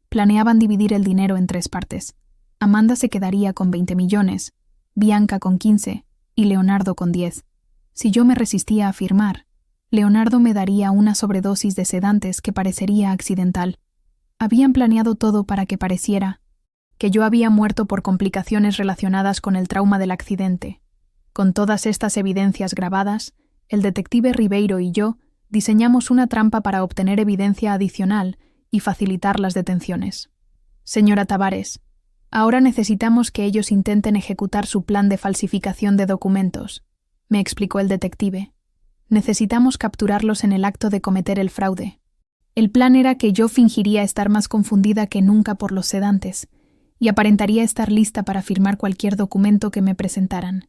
Planeaban dividir el dinero en 3 partes. Amanda se quedaría con 20 millones, Bianca con 15 y Leonardo con 10. Si yo me resistía a firmar, Leonardo me daría una sobredosis de sedantes que parecería accidental. Habían planeado todo para que pareciera que yo había muerto por complicaciones relacionadas con el trauma del accidente. Con todas estas evidencias grabadas, el detective Ribeiro y yo diseñamos una trampa para obtener evidencia adicional y facilitar las detenciones. Señora Tavares, ahora necesitamos que ellos intenten ejecutar su plan de falsificación de documentos, me explicó el detective. Necesitamos capturarlos en el acto de cometer el fraude. El plan era que yo fingiría estar más confundida que nunca por los sedantes y aparentaría estar lista para firmar cualquier documento que me presentaran.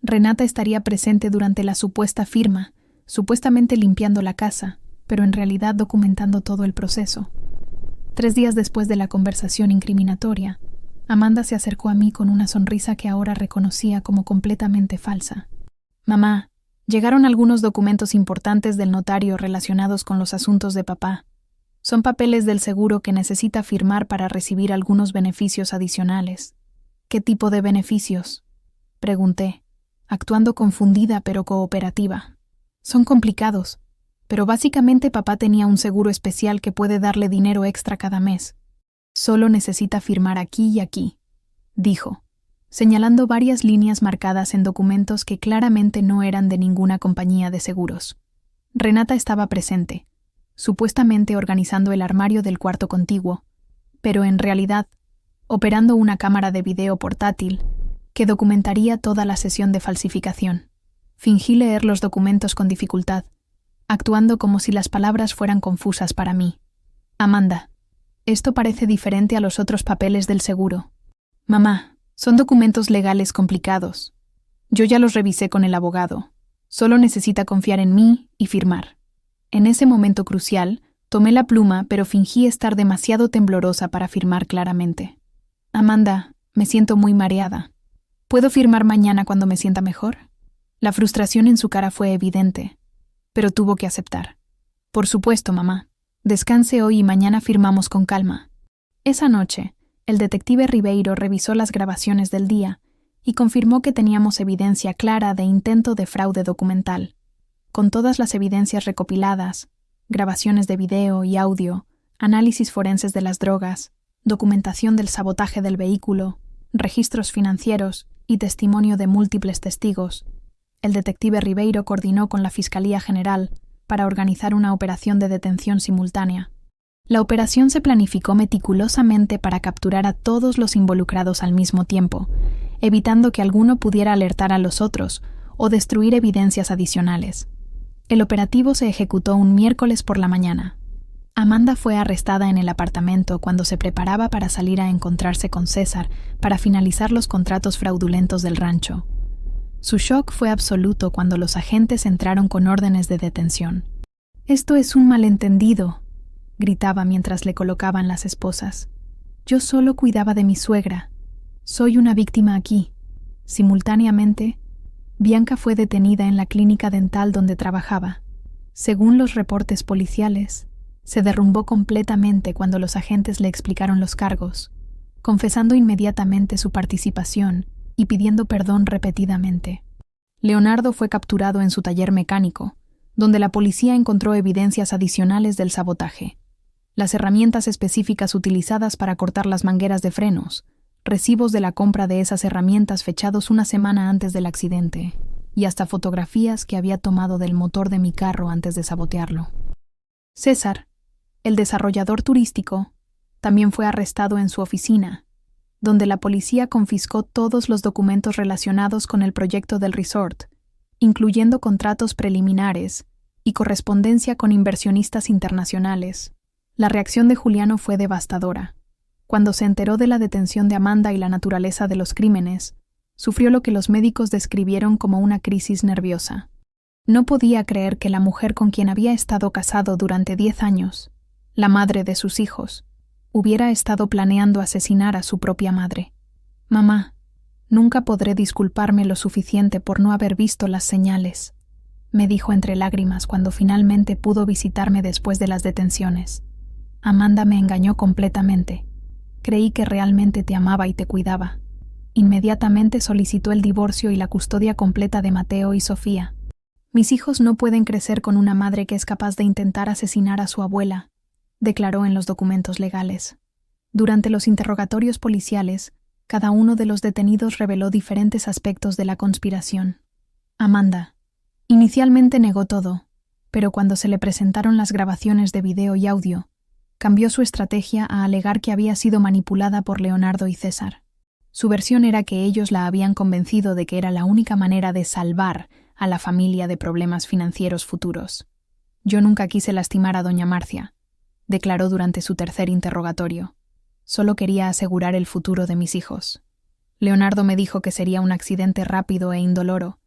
Renata estaría presente durante la supuesta firma, supuestamente limpiando la casa, pero en realidad documentando todo el proceso. 3 días después de la conversación incriminatoria, Amanda se acercó a mí con una sonrisa que ahora reconocía como completamente falsa. Mamá, llegaron algunos documentos importantes del notario relacionados con los asuntos de papá. Son papeles del seguro que necesita firmar para recibir algunos beneficios adicionales. ¿Qué tipo de beneficios?, pregunté, actuando confundida pero cooperativa. Son complicados, pero básicamente papá tenía un seguro especial que puede darle dinero extra cada mes. Solo necesita firmar aquí y aquí, dijo, señalando varias líneas marcadas en documentos que claramente no eran de ninguna compañía de seguros. Renata estaba presente, supuestamente organizando el armario del cuarto contiguo, pero en realidad operando una cámara de video portátil que documentaría toda la sesión de falsificación. Fingí leer los documentos con dificultad, actuando como si las palabras fueran confusas para mí. Amanda, esto parece diferente a los otros papeles del seguro. Mamá, son documentos legales complicados. Yo ya los revisé con el abogado. Solo necesita confiar en mí y firmar. En ese momento crucial, tomé la pluma, pero fingí estar demasiado temblorosa para firmar claramente. Amanda, me siento muy mareada. ¿Puedo firmar mañana cuando me sienta mejor? La frustración en su cara fue evidente, pero tuvo que aceptar. Por supuesto, mamá. Descanse hoy y mañana firmamos con calma. Esa noche, el detective Ribeiro revisó las grabaciones del día y confirmó que teníamos evidencia clara de intento de fraude documental. Con todas las evidencias recopiladas, grabaciones de video y audio, análisis forenses de las drogas, documentación del sabotaje del vehículo, registros financieros y testimonio de múltiples testigos, el detective Ribeiro coordinó con la Fiscalía General para organizar una operación de detención simultánea. La operación se planificó meticulosamente para capturar a todos los involucrados al mismo tiempo, evitando que alguno pudiera alertar a los otros o destruir evidencias adicionales. El operativo se ejecutó un miércoles por la mañana. Amanda fue arrestada en el apartamento cuando se preparaba para salir a encontrarse con César para finalizar los contratos fraudulentos del rancho. Su shock fue absoluto cuando los agentes entraron con órdenes de detención. «Esto es un malentendido», gritaba mientras le colocaban las esposas. Yo solo cuidaba de mi suegra. Soy una víctima aquí. Simultáneamente, Bianca fue detenida en la clínica dental donde trabajaba. Según los reportes policiales, se derrumbó completamente cuando los agentes le explicaron los cargos, confesando inmediatamente su participación y pidiendo perdón repetidamente. Leonardo fue capturado en su taller mecánico, donde la policía encontró evidencias adicionales del sabotaje. Las herramientas específicas utilizadas para cortar las mangueras de frenos, recibos de la compra de esas herramientas fechados una semana antes del accidente, y hasta fotografías que había tomado del motor de mi carro antes de sabotearlo. César, el desarrollador turístico, también fue arrestado en su oficina, donde la policía confiscó todos los documentos relacionados con el proyecto del resort, incluyendo contratos preliminares y correspondencia con inversionistas internacionales. La reacción de Juliano fue devastadora. Cuando se enteró de la detención de Amanda y la naturaleza de los crímenes, sufrió lo que los médicos describieron como una crisis nerviosa. No podía creer que la mujer con quien había estado casado durante 10 años, la madre de sus hijos, hubiera estado planeando asesinar a su propia madre. Mamá, nunca podré disculparme lo suficiente por no haber visto las señales, me dijo entre lágrimas cuando finalmente pudo visitarme después de las detenciones. Amanda me engañó completamente. Creí que realmente te amaba y te cuidaba. Inmediatamente solicitó el divorcio y la custodia completa de Mateo y Sofía. Mis hijos no pueden crecer con una madre que es capaz de intentar asesinar a su abuela, declaró en los documentos legales. Durante los interrogatorios policiales, cada uno de los detenidos reveló diferentes aspectos de la conspiración. Amanda inicialmente negó todo, pero cuando se le presentaron las grabaciones de video y audio, cambió su estrategia a alegar que había sido manipulada por Leonardo y César. Su versión era que ellos la habían convencido de que era la única manera de salvar a la familia de problemas financieros futuros. Yo nunca quise lastimar a doña Marcia, declaró durante su tercer interrogatorio. Solo quería asegurar el futuro de mis hijos. Leonardo me dijo que sería un accidente rápido e indoloro,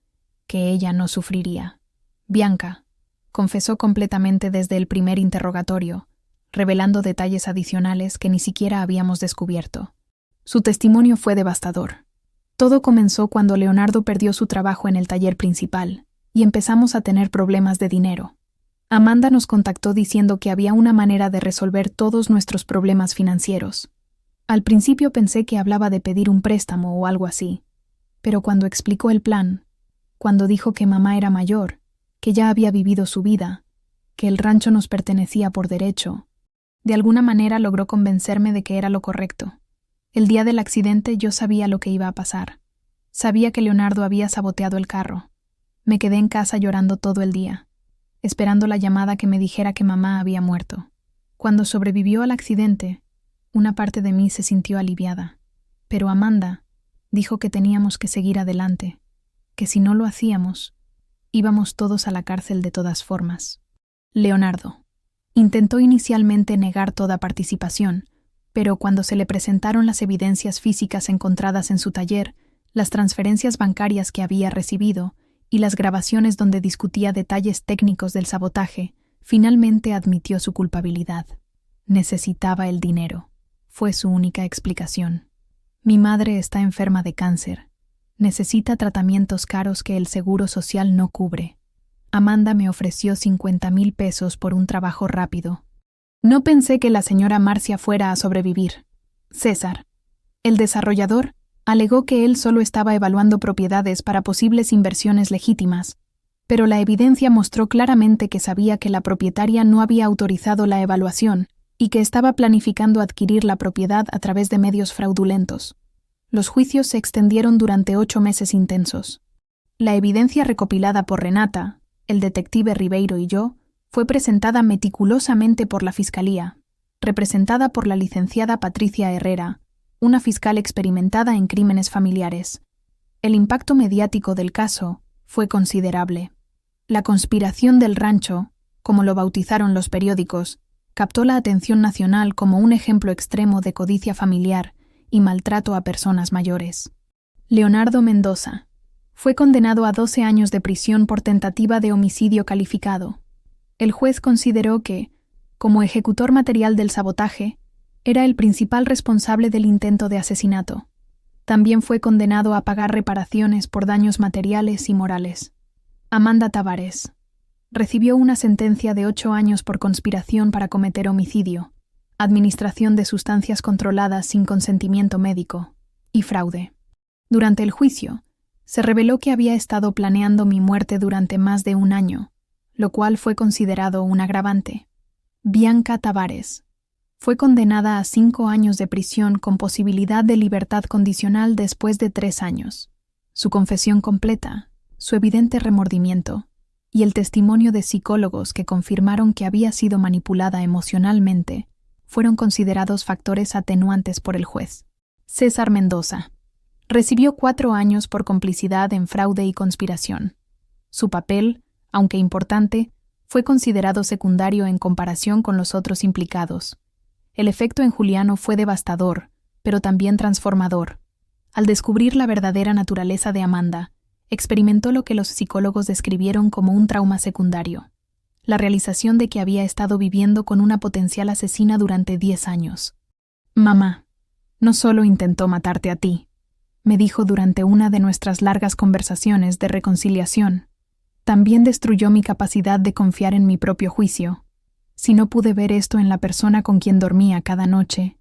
que ella no sufriría. Bianca confesó completamente desde el primer interrogatorio, revelando detalles adicionales que ni siquiera habíamos descubierto. Su testimonio fue devastador. Todo comenzó cuando Leonardo perdió su trabajo en el taller principal, y empezamos a tener problemas de dinero. Amanda nos contactó diciendo que había una manera de resolver todos nuestros problemas financieros. Al principio pensé que hablaba de pedir un préstamo o algo así, pero cuando explicó el plan, cuando dijo que mamá era mayor, que ya había vivido su vida, que el rancho nos pertenecía por derecho, de alguna manera logró convencerme de que era lo correcto. El día del accidente yo sabía lo que iba a pasar. Sabía que Leonardo había saboteado el carro. Me quedé en casa llorando todo el día, esperando la llamada que me dijera que mamá había muerto. Cuando sobrevivió al accidente, una parte de mí se sintió aliviada, pero Amanda dijo que teníamos que seguir adelante, que si no lo hacíamos, íbamos todos a la cárcel de todas formas. Leonardo intentó inicialmente negar toda participación, pero cuando se le presentaron las evidencias físicas encontradas en su taller, las transferencias bancarias que había recibido y las grabaciones donde discutía detalles técnicos del sabotaje, finalmente admitió su culpabilidad. Necesitaba el dinero. Fue su única explicación. Mi madre está enferma de cáncer. Necesita tratamientos caros que el seguro social no cubre. Amanda me ofreció 50,000 pesos por un trabajo rápido. No pensé que la señora Marcia fuera a sobrevivir. César, el desarrollador, alegó que él solo estaba evaluando propiedades para posibles inversiones legítimas, pero la evidencia mostró claramente que sabía que la propietaria no había autorizado la evaluación y que estaba planificando adquirir la propiedad a través de medios fraudulentos. Los juicios se extendieron durante 8 meses intensos. La evidencia recopilada por Renata, el detective Ribeiro y yo, fue presentada meticulosamente por la Fiscalía, representada por la licenciada Patricia Herrera, una fiscal experimentada en crímenes familiares. El impacto mediático del caso fue considerable. La conspiración del rancho, como lo bautizaron los periódicos, captó la atención nacional como un ejemplo extremo de codicia familiar y maltrato a personas mayores. Leonardo Mendoza fue condenado a 12 años de prisión por tentativa de homicidio calificado. El juez consideró que, Como ejecutor material del sabotaje, era el principal responsable del intento de asesinato. También fue condenado a pagar reparaciones por daños materiales y morales. Amanda Tavares recibió una sentencia de 8 años por conspiración para cometer homicidio, administración de sustancias controladas sin consentimiento médico y fraude. Durante el juicio, se reveló que había estado planeando mi muerte durante más de 1 año, lo cual fue considerado un agravante. Bianca Tavares fue condenada a 5 años de prisión con posibilidad de libertad condicional después de 3 años. Su confesión completa, su evidente remordimiento y el testimonio de psicólogos que confirmaron que había sido manipulada emocionalmente fueron considerados factores atenuantes por el juez. César Mendoza recibió 4 años por complicidad en fraude y conspiración. Su papel, aunque importante, fue considerado secundario en comparación con los otros implicados. El efecto en Juliano fue devastador, pero también transformador. Al descubrir la verdadera naturaleza de Amanda, experimentó lo que los psicólogos describieron como un trauma secundario: la realización de que había estado viviendo con una potencial asesina durante 10 años. «Mamá, no solo intentó matarte a ti», me dijo durante una de nuestras largas conversaciones de reconciliación. «También destruyó mi capacidad de confiar en mi propio juicio. Si no pude ver esto en la persona con quien dormía cada noche,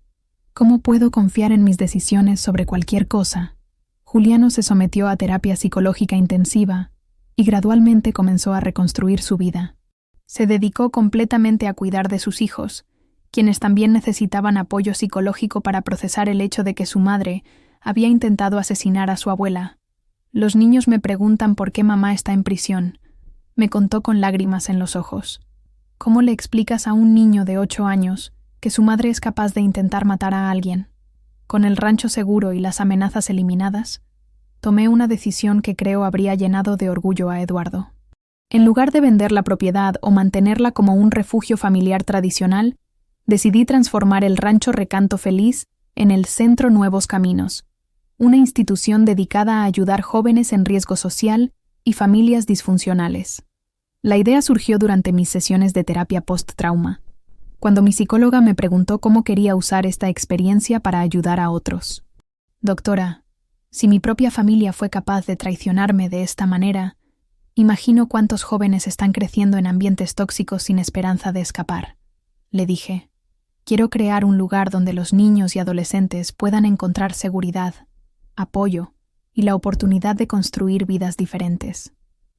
¿cómo puedo confiar en mis decisiones sobre cualquier cosa?» Juliano se sometió a terapia psicológica intensiva y gradualmente comenzó a reconstruir su vida. Se dedicó completamente a cuidar de sus hijos, quienes también necesitaban apoyo psicológico para procesar el hecho de que su madre había intentado asesinar a su abuela. «Los niños me preguntan por qué mamá está en prisión», me contó con lágrimas en los ojos. «¿Cómo le explicas a un niño de 8 años que su madre es capaz de intentar matar a alguien?» Con el rancho seguro y las amenazas eliminadas, tomé una decisión que creo habría llenado de orgullo a Eduardo. En lugar de vender la propiedad o mantenerla como un refugio familiar tradicional, decidí transformar el Rancho Recanto Feliz en el Centro Nuevos Caminos, una institución dedicada a ayudar jóvenes en riesgo social y familias disfuncionales. La idea surgió durante mis sesiones de terapia post-trauma, cuando mi psicóloga me preguntó cómo quería usar esta experiencia para ayudar a otros. «Doctora, si mi propia familia fue capaz de traicionarme de esta manera, imagino cuántos jóvenes están creciendo en ambientes tóxicos sin esperanza de escapar», le dije. «Quiero crear un lugar donde los niños y adolescentes puedan encontrar seguridad, apoyo y la oportunidad de construir vidas diferentes».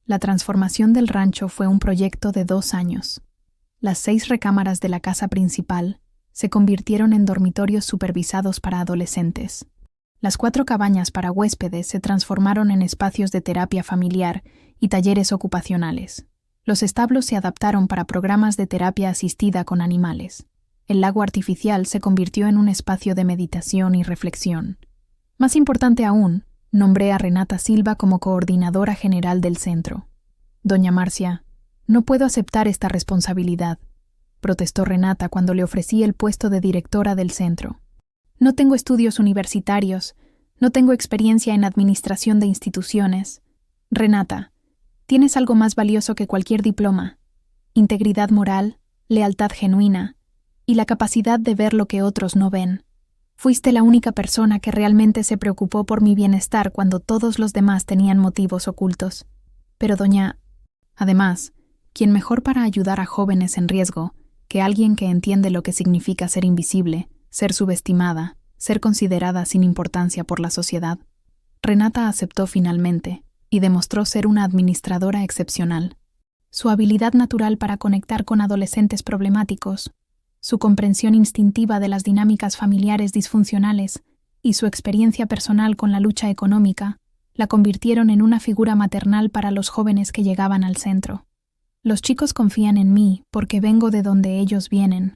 La transformación del rancho fue un proyecto de 2 años. Las 6 recámaras de la casa principal se convirtieron en dormitorios supervisados para adolescentes. Las 4 cabañas para huéspedes se transformaron en espacios de terapia familiar y talleres ocupacionales. Los establos se adaptaron para programas de terapia asistida con animales. El lago artificial se convirtió en un espacio de meditación y reflexión. Más importante aún, nombré a Renata Silva como coordinadora general del centro. «Doña Marcia, no puedo aceptar esta responsabilidad», protestó Renata cuando le ofrecí el puesto de directora del centro. «No tengo estudios universitarios, no tengo experiencia en administración de instituciones. Renata, tienes algo más valioso que cualquier diploma: integridad moral, lealtad genuina y la capacidad de ver lo que otros no ven. Fuiste la única persona que realmente se preocupó por mi bienestar cuando todos los demás tenían motivos ocultos. Pero además, ¿quién mejor para ayudar a jóvenes en riesgo que alguien que entiende lo que significa ser invisible, ser subestimada, ser considerada sin importancia por la sociedad?» Renata aceptó finalmente y demostró ser una administradora excepcional. Su habilidad natural para conectar con adolescentes problemáticos, su comprensión instintiva de las dinámicas familiares disfuncionales y su experiencia personal con la lucha económica la convirtieron en una figura maternal para los jóvenes que llegaban al centro. «Los chicos confían en mí porque vengo de donde ellos vienen»,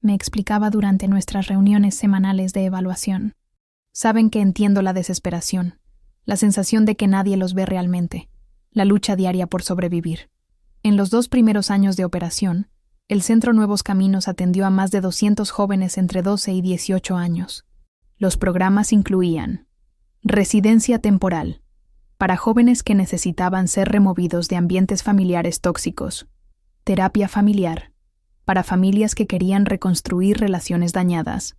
me explicaba durante nuestras reuniones semanales de evaluación. «Saben que entiendo la desesperación, la sensación de que nadie los ve realmente, la lucha diaria por sobrevivir». En los 2 primeros años de operación, el Centro Nuevos Caminos atendió a más de 200 jóvenes entre 12 y 18 años. Los programas incluían residencia temporal para jóvenes que necesitaban ser removidos de ambientes familiares tóxicos, terapia familiar para familias que querían reconstruir relaciones dañadas.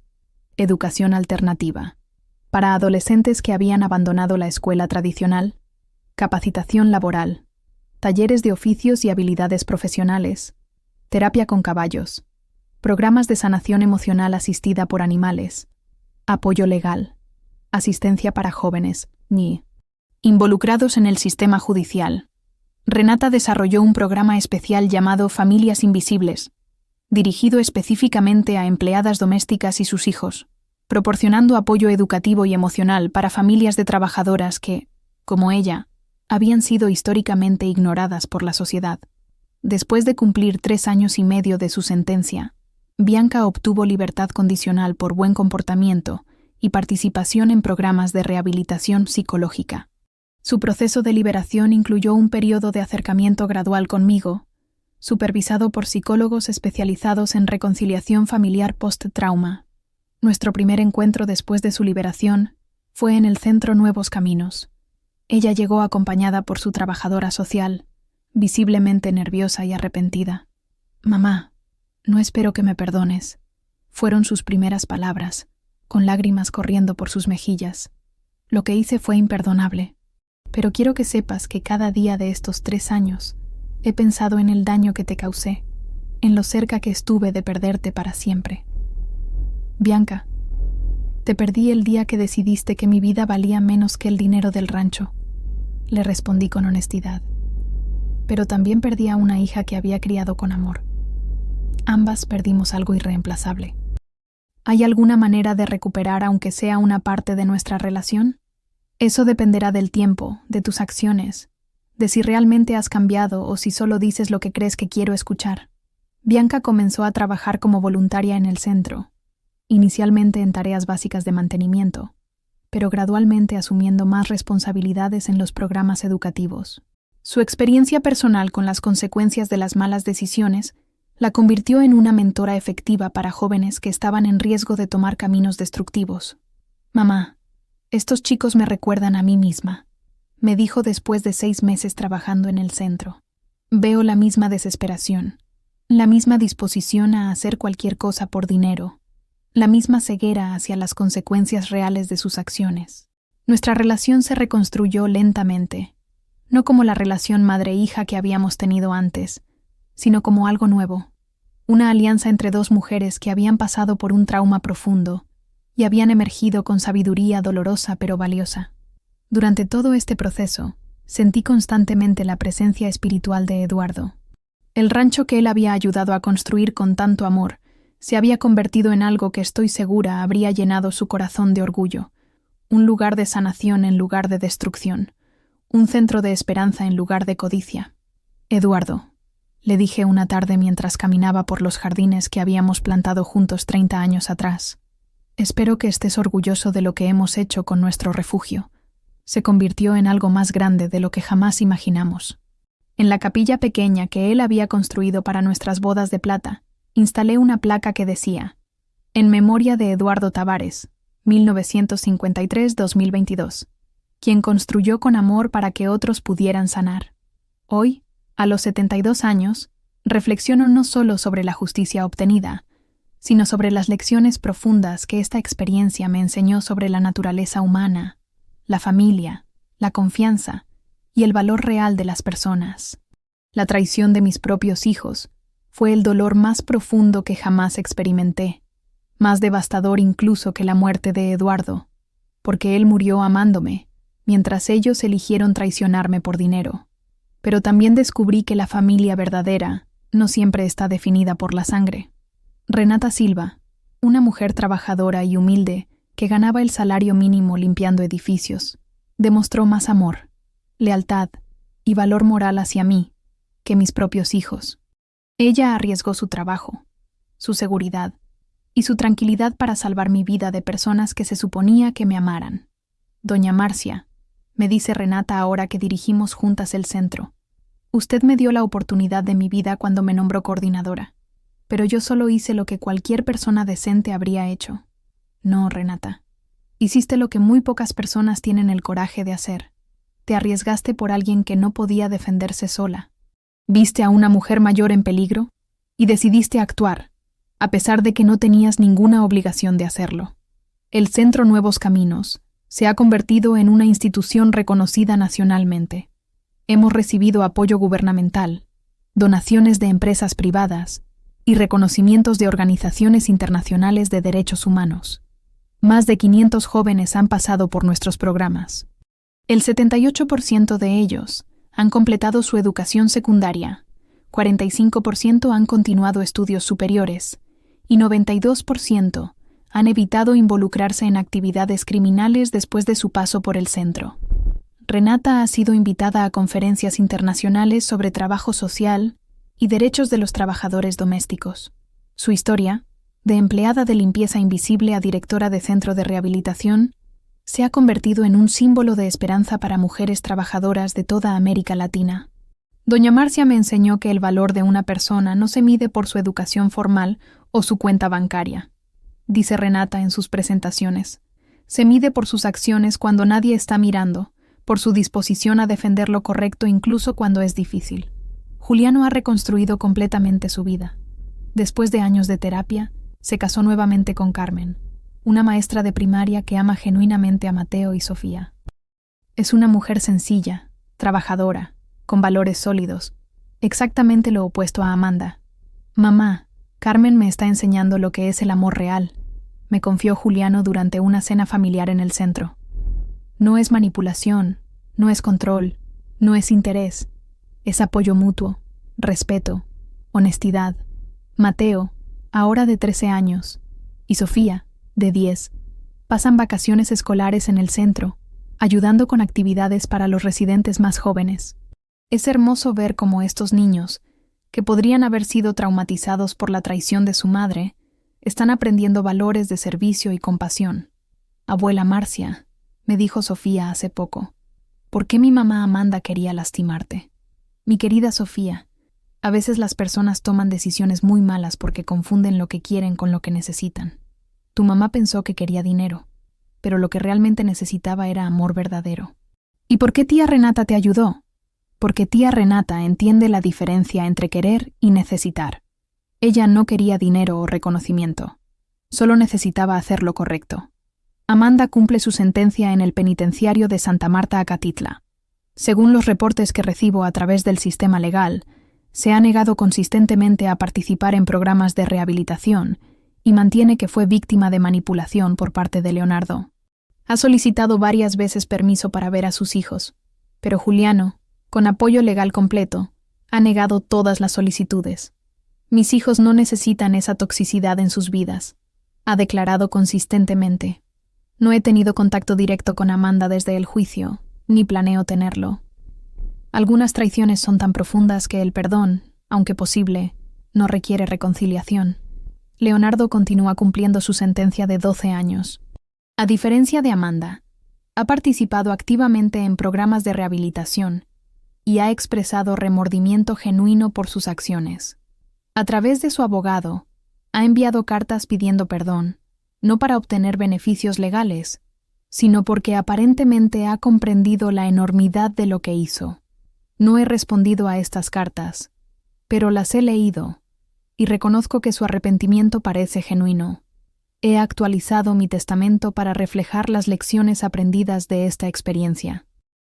Educación alternativa. Para adolescentes que habían abandonado la escuela tradicional. Capacitación laboral. Talleres de oficios y habilidades profesionales. Terapia con caballos. Programas de sanación emocional asistida por animales. Apoyo legal. Asistencia para jóvenes, NI. Involucrados en el sistema judicial. Renata desarrolló un programa especial llamado Familias Invisibles, dirigido específicamente a empleadas domésticas y sus hijos, proporcionando apoyo educativo y emocional para familias de trabajadoras que, como ella, habían sido históricamente ignoradas por la sociedad. Después de cumplir 3 años y medio de su sentencia, Bianca obtuvo libertad condicional por buen comportamiento y participación en programas de rehabilitación psicológica. Su proceso de liberación incluyó un periodo de acercamiento gradual conmigo, supervisado por psicólogos especializados en reconciliación familiar post-trauma. Nuestro primer encuentro después de su liberación fue en el Centro Nuevos Caminos. Ella llegó acompañada por su trabajadora social, visiblemente nerviosa y arrepentida. «Mamá, no espero que me perdones», fueron sus primeras palabras, con lágrimas corriendo por sus mejillas. «Lo que hice fue imperdonable. Pero quiero que sepas que cada día de estos 3 años he pensado en el daño que te causé, en lo cerca que estuve de perderte para siempre. Bianca, te perdí el día que decidiste que mi vida valía menos que el dinero del rancho», le respondí con honestidad. «Pero también perdí a una hija que había criado con amor. Ambas perdimos algo irreemplazable. ¿Hay alguna manera de recuperar aunque sea una parte de nuestra relación? Eso dependerá del tiempo, de tus acciones, de si realmente has cambiado o si solo dices lo que crees que quiero escuchar». Bianca comenzó a trabajar como voluntaria en el centro, inicialmente en tareas básicas de mantenimiento, pero gradualmente asumiendo más responsabilidades en los programas educativos. Su experiencia personal con las consecuencias de las malas decisiones la convirtió en una mentora efectiva para jóvenes que estaban en riesgo de tomar caminos destructivos. «Mamá, estos chicos me recuerdan a mí misma», me dijo después de 6 meses trabajando en el centro. «Veo la misma desesperación, la misma disposición a hacer cualquier cosa por dinero, la misma ceguera hacia las consecuencias reales de sus acciones». Nuestra relación se reconstruyó lentamente, no como la relación madre-hija que habíamos tenido antes, sino como algo nuevo, una alianza entre 2 mujeres que habían pasado por un trauma profundo y habían emergido con sabiduría dolorosa pero valiosa. Durante todo este proceso, sentí constantemente la presencia espiritual de Eduardo. El rancho que él había ayudado a construir con tanto amor se había convertido en algo que estoy segura habría llenado su corazón de orgullo, un lugar de sanación en lugar de destrucción, un centro de esperanza en lugar de codicia. «Eduardo», le dije una tarde mientras caminaba por los jardines que habíamos plantado juntos 30 años atrás, «espero que estés orgulloso de lo que hemos hecho con nuestro refugio. Se convirtió en algo más grande de lo que jamás imaginamos». En la capilla pequeña que él había construido para nuestras bodas de plata, instalé una placa que decía: «En memoria de Eduardo Tavares, 1953-2022, quien construyó con amor para que otros pudieran sanar». Hoy, a los 72 años, reflexiono no solo sobre la justicia obtenida, sino sobre las lecciones profundas que esta experiencia me enseñó sobre la naturaleza humana, la familia, la confianza y el valor real de las personas. La traición de mis propios hijos fue el dolor más profundo que jamás experimenté, más devastador incluso que la muerte de Eduardo, porque él murió amándome, mientras ellos eligieron traicionarme por dinero. Pero también descubrí que la familia verdadera no siempre está definida por la sangre. Renata Silva, una mujer trabajadora y humilde que ganaba el salario mínimo limpiando edificios, demostró más amor, lealtad y valor moral hacia mí que mis propios hijos. Ella arriesgó su trabajo, su seguridad y su tranquilidad para salvar mi vida de personas que se suponía que me amaran. «Doña Marcia», me dice Renata ahora que dirigimos juntas el centro, «usted me dio la oportunidad de mi vida cuando me nombró coordinadora, pero yo solo hice lo que cualquier persona decente habría hecho». «No, Renata. Hiciste lo que muy pocas personas tienen el coraje de hacer. Te arriesgaste por alguien que no podía defenderse sola. Viste a una mujer mayor en peligro y decidiste actuar, a pesar de que no tenías ninguna obligación de hacerlo. El Centro Nuevos Caminos se ha convertido en una institución reconocida nacionalmente. Hemos recibido apoyo gubernamental, donaciones de empresas privadas y reconocimientos de organizaciones internacionales de derechos humanos. Más de 500 jóvenes han pasado por nuestros programas. El 78% de ellos han completado su educación secundaria, 45% han continuado estudios superiores y 92% han evitado involucrarse en actividades criminales después de su paso por el centro. Renata ha sido invitada a conferencias internacionales sobre trabajo social y derechos de los trabajadores domésticos. Su historia, de empleada de limpieza invisible a directora de centro de rehabilitación, se ha convertido en un símbolo de esperanza para mujeres trabajadoras de toda América Latina. Doña Marcia me enseñó que el valor de una persona no se mide por su educación formal o su cuenta bancaria, dice Renata en sus presentaciones. Se mide por sus acciones cuando nadie está mirando, por su disposición a defender lo correcto incluso cuando es difícil. Juliano ha reconstruido completamente su vida. Después de años de terapia, se casó nuevamente con Carmen, una maestra de primaria que ama genuinamente a Mateo y Sofía. Es una mujer sencilla, trabajadora, con valores sólidos, exactamente lo opuesto a Amanda. Mamá, Carmen me está enseñando lo que es el amor real, me confió Juliano durante una cena familiar en el centro. No es manipulación, no es control, no es interés, es apoyo mutuo, respeto, honestidad. Mateo, ahora de 13 años, y Sofía, de 10, pasan vacaciones escolares en el centro, ayudando con actividades para los residentes más jóvenes. Es hermoso ver cómo estos niños, que podrían haber sido traumatizados por la traición de su madre, están aprendiendo valores de servicio y compasión. Abuela Marcia, me dijo Sofía hace poco, ¿por qué mi mamá Amanda quería lastimarte? Mi querida Sofía, a veces las personas toman decisiones muy malas porque confunden lo que quieren con lo que necesitan. Tu mamá pensó que quería dinero, pero lo que realmente necesitaba era amor verdadero. ¿Y por qué tía Renata te ayudó? Porque tía Renata entiende la diferencia entre querer y necesitar. Ella no quería dinero o reconocimiento, solo necesitaba hacer lo correcto. Amanda cumple su sentencia en el penitenciario de Santa Marta Acatitla. Según los reportes que recibo a través del sistema legal, se ha negado consistentemente a participar en programas de rehabilitación y mantiene que fue víctima de manipulación por parte de Leonardo. Ha solicitado varias veces permiso para ver a sus hijos, pero Juliano, con apoyo legal completo, ha negado todas las solicitudes. Mis hijos no necesitan esa toxicidad en sus vidas, ha declarado consistentemente. No he tenido contacto directo con Amanda desde el juicio, ni planeo tenerlo. Algunas traiciones son tan profundas que el perdón, aunque posible, no requiere reconciliación. Leonardo continúa cumpliendo su sentencia de 12 años. A diferencia de Amanda, ha participado activamente en programas de rehabilitación y ha expresado remordimiento genuino por sus acciones. A través de su abogado, ha enviado cartas pidiendo perdón, no para obtener beneficios legales, sino porque aparentemente ha comprendido la enormidad de lo que hizo. No he respondido a estas cartas, pero las he leído y reconozco que su arrepentimiento parece genuino. He actualizado mi testamento para reflejar las lecciones aprendidas de esta experiencia.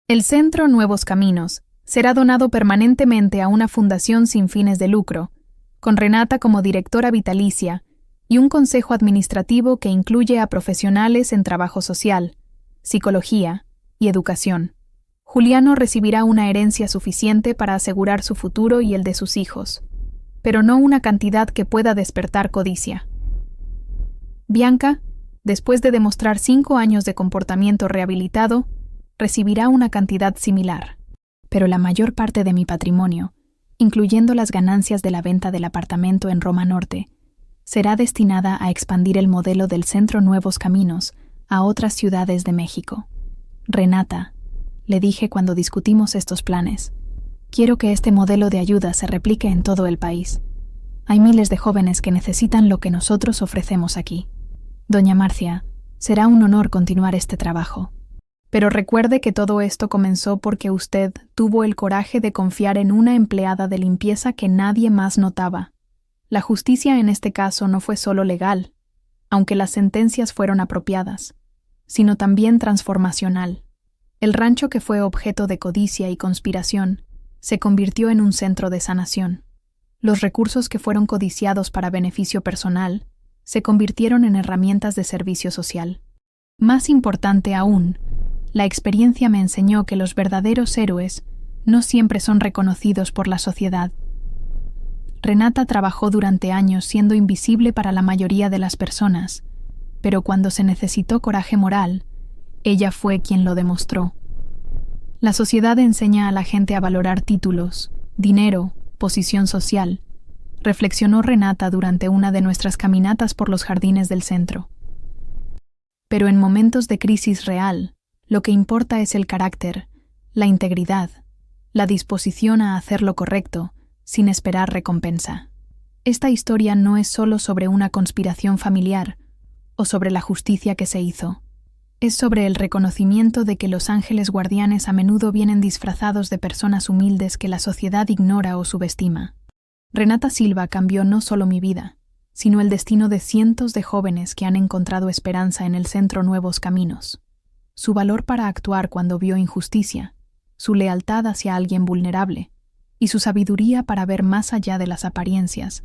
El Centro Nuevos Caminos será donado permanentemente a una fundación sin fines de lucro, con Renata como directora vitalicia y un consejo administrativo que incluye a profesionales en trabajo social, psicología y educación. Juliano recibirá una herencia suficiente para asegurar su futuro y el de sus hijos, pero no una cantidad que pueda despertar codicia. Bianca, después de demostrar 5 años de comportamiento rehabilitado, recibirá una cantidad similar, pero la mayor parte de mi patrimonio, incluyendo las ganancias de la venta del apartamento en Roma Norte, será destinada a expandir el modelo del Centro Nuevos Caminos a otras ciudades de México. Renata, le dije cuando discutimos estos planes, quiero que este modelo de ayuda se replique en todo el país. Hay miles de jóvenes que necesitan lo que nosotros ofrecemos aquí. Doña Marcia, será un honor continuar este trabajo. Pero recuerde que todo esto comenzó porque usted tuvo el coraje de confiar en una empleada de limpieza que nadie más notaba. La justicia en este caso no fue solo legal, aunque las sentencias fueron apropiadas, sino también transformacional. El rancho que fue objeto de codicia y conspiración se convirtió en un centro de sanación. Los recursos que fueron codiciados para beneficio personal se convirtieron en herramientas de servicio social. Más importante aún, la experiencia me enseñó que los verdaderos héroes no siempre son reconocidos por la sociedad. Renata trabajó durante años siendo invisible para la mayoría de las personas, pero cuando se necesitó coraje moral, ella fue quien lo demostró. La sociedad enseña a la gente a valorar títulos, dinero, posición social, reflexionó Renata durante una de nuestras caminatas por los jardines del centro. Pero en momentos de crisis real, lo que importa es el carácter, la integridad, la disposición a hacer lo correcto, sin esperar recompensa. Esta historia no es solo sobre una conspiración familiar o sobre la justicia que se hizo. Es sobre el reconocimiento de que los ángeles guardianes a menudo vienen disfrazados de personas humildes que la sociedad ignora o subestima. Renata Silva cambió no solo mi vida, sino el destino de cientos de jóvenes que han encontrado esperanza en el centro Nuevos Caminos. Su valor para actuar cuando vio injusticia, su lealtad hacia alguien vulnerable y su sabiduría para ver más allá de las apariencias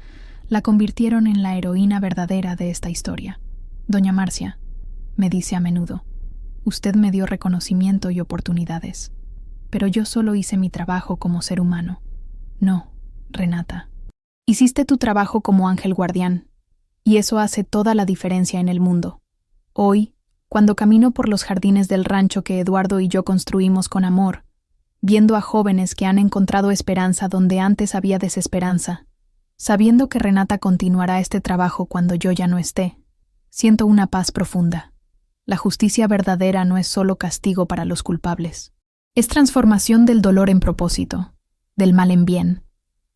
la convirtieron en la heroína verdadera de esta historia. Doña Marcia, me dice a menudo, usted me dio reconocimiento y oportunidades, pero yo solo hice mi trabajo como ser humano. No, Renata. Hiciste tu trabajo como ángel guardián, y eso hace toda la diferencia en el mundo. Hoy, cuando camino por los jardines del rancho que Eduardo y yo construimos con amor, viendo a jóvenes que han encontrado esperanza donde antes había desesperanza, sabiendo que Renata continuará este trabajo cuando yo ya no esté, siento una paz profunda. La justicia verdadera no es solo castigo para los culpables. Es transformación del dolor en propósito, del mal en bien,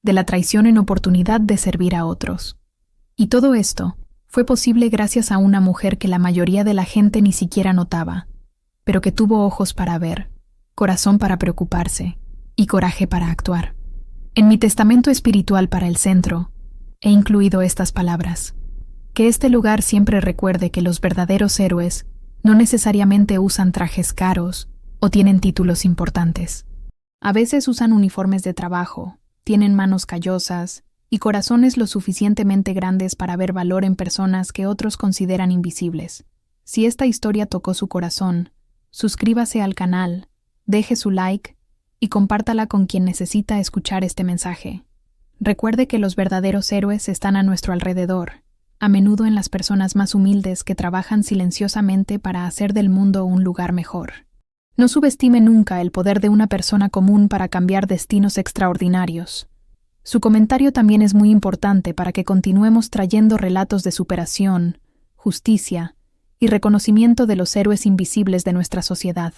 de la traición en oportunidad de servir a otros. Y todo esto fue posible gracias a una mujer que la mayoría de la gente ni siquiera notaba, pero que tuvo ojos para ver, corazón para preocuparse y coraje para actuar. En mi testamento espiritual para el centro, he incluido estas palabras: que este lugar siempre recuerde que los verdaderos héroes no necesariamente usan trajes caros o tienen títulos importantes. A veces usan uniformes de trabajo, tienen manos callosas y corazones lo suficientemente grandes para ver valor en personas que otros consideran invisibles. Si esta historia tocó su corazón, suscríbase al canal, deje su like y compártala con quien necesita escuchar este mensaje. Recuerde que los verdaderos héroes están a nuestro alrededor, a menudo en las personas más humildes que trabajan silenciosamente para hacer del mundo un lugar mejor. No subestime nunca el poder de una persona común para cambiar destinos extraordinarios. Su comentario también es muy importante para que continuemos trayendo relatos de superación, justicia y reconocimiento de los héroes invisibles de nuestra sociedad.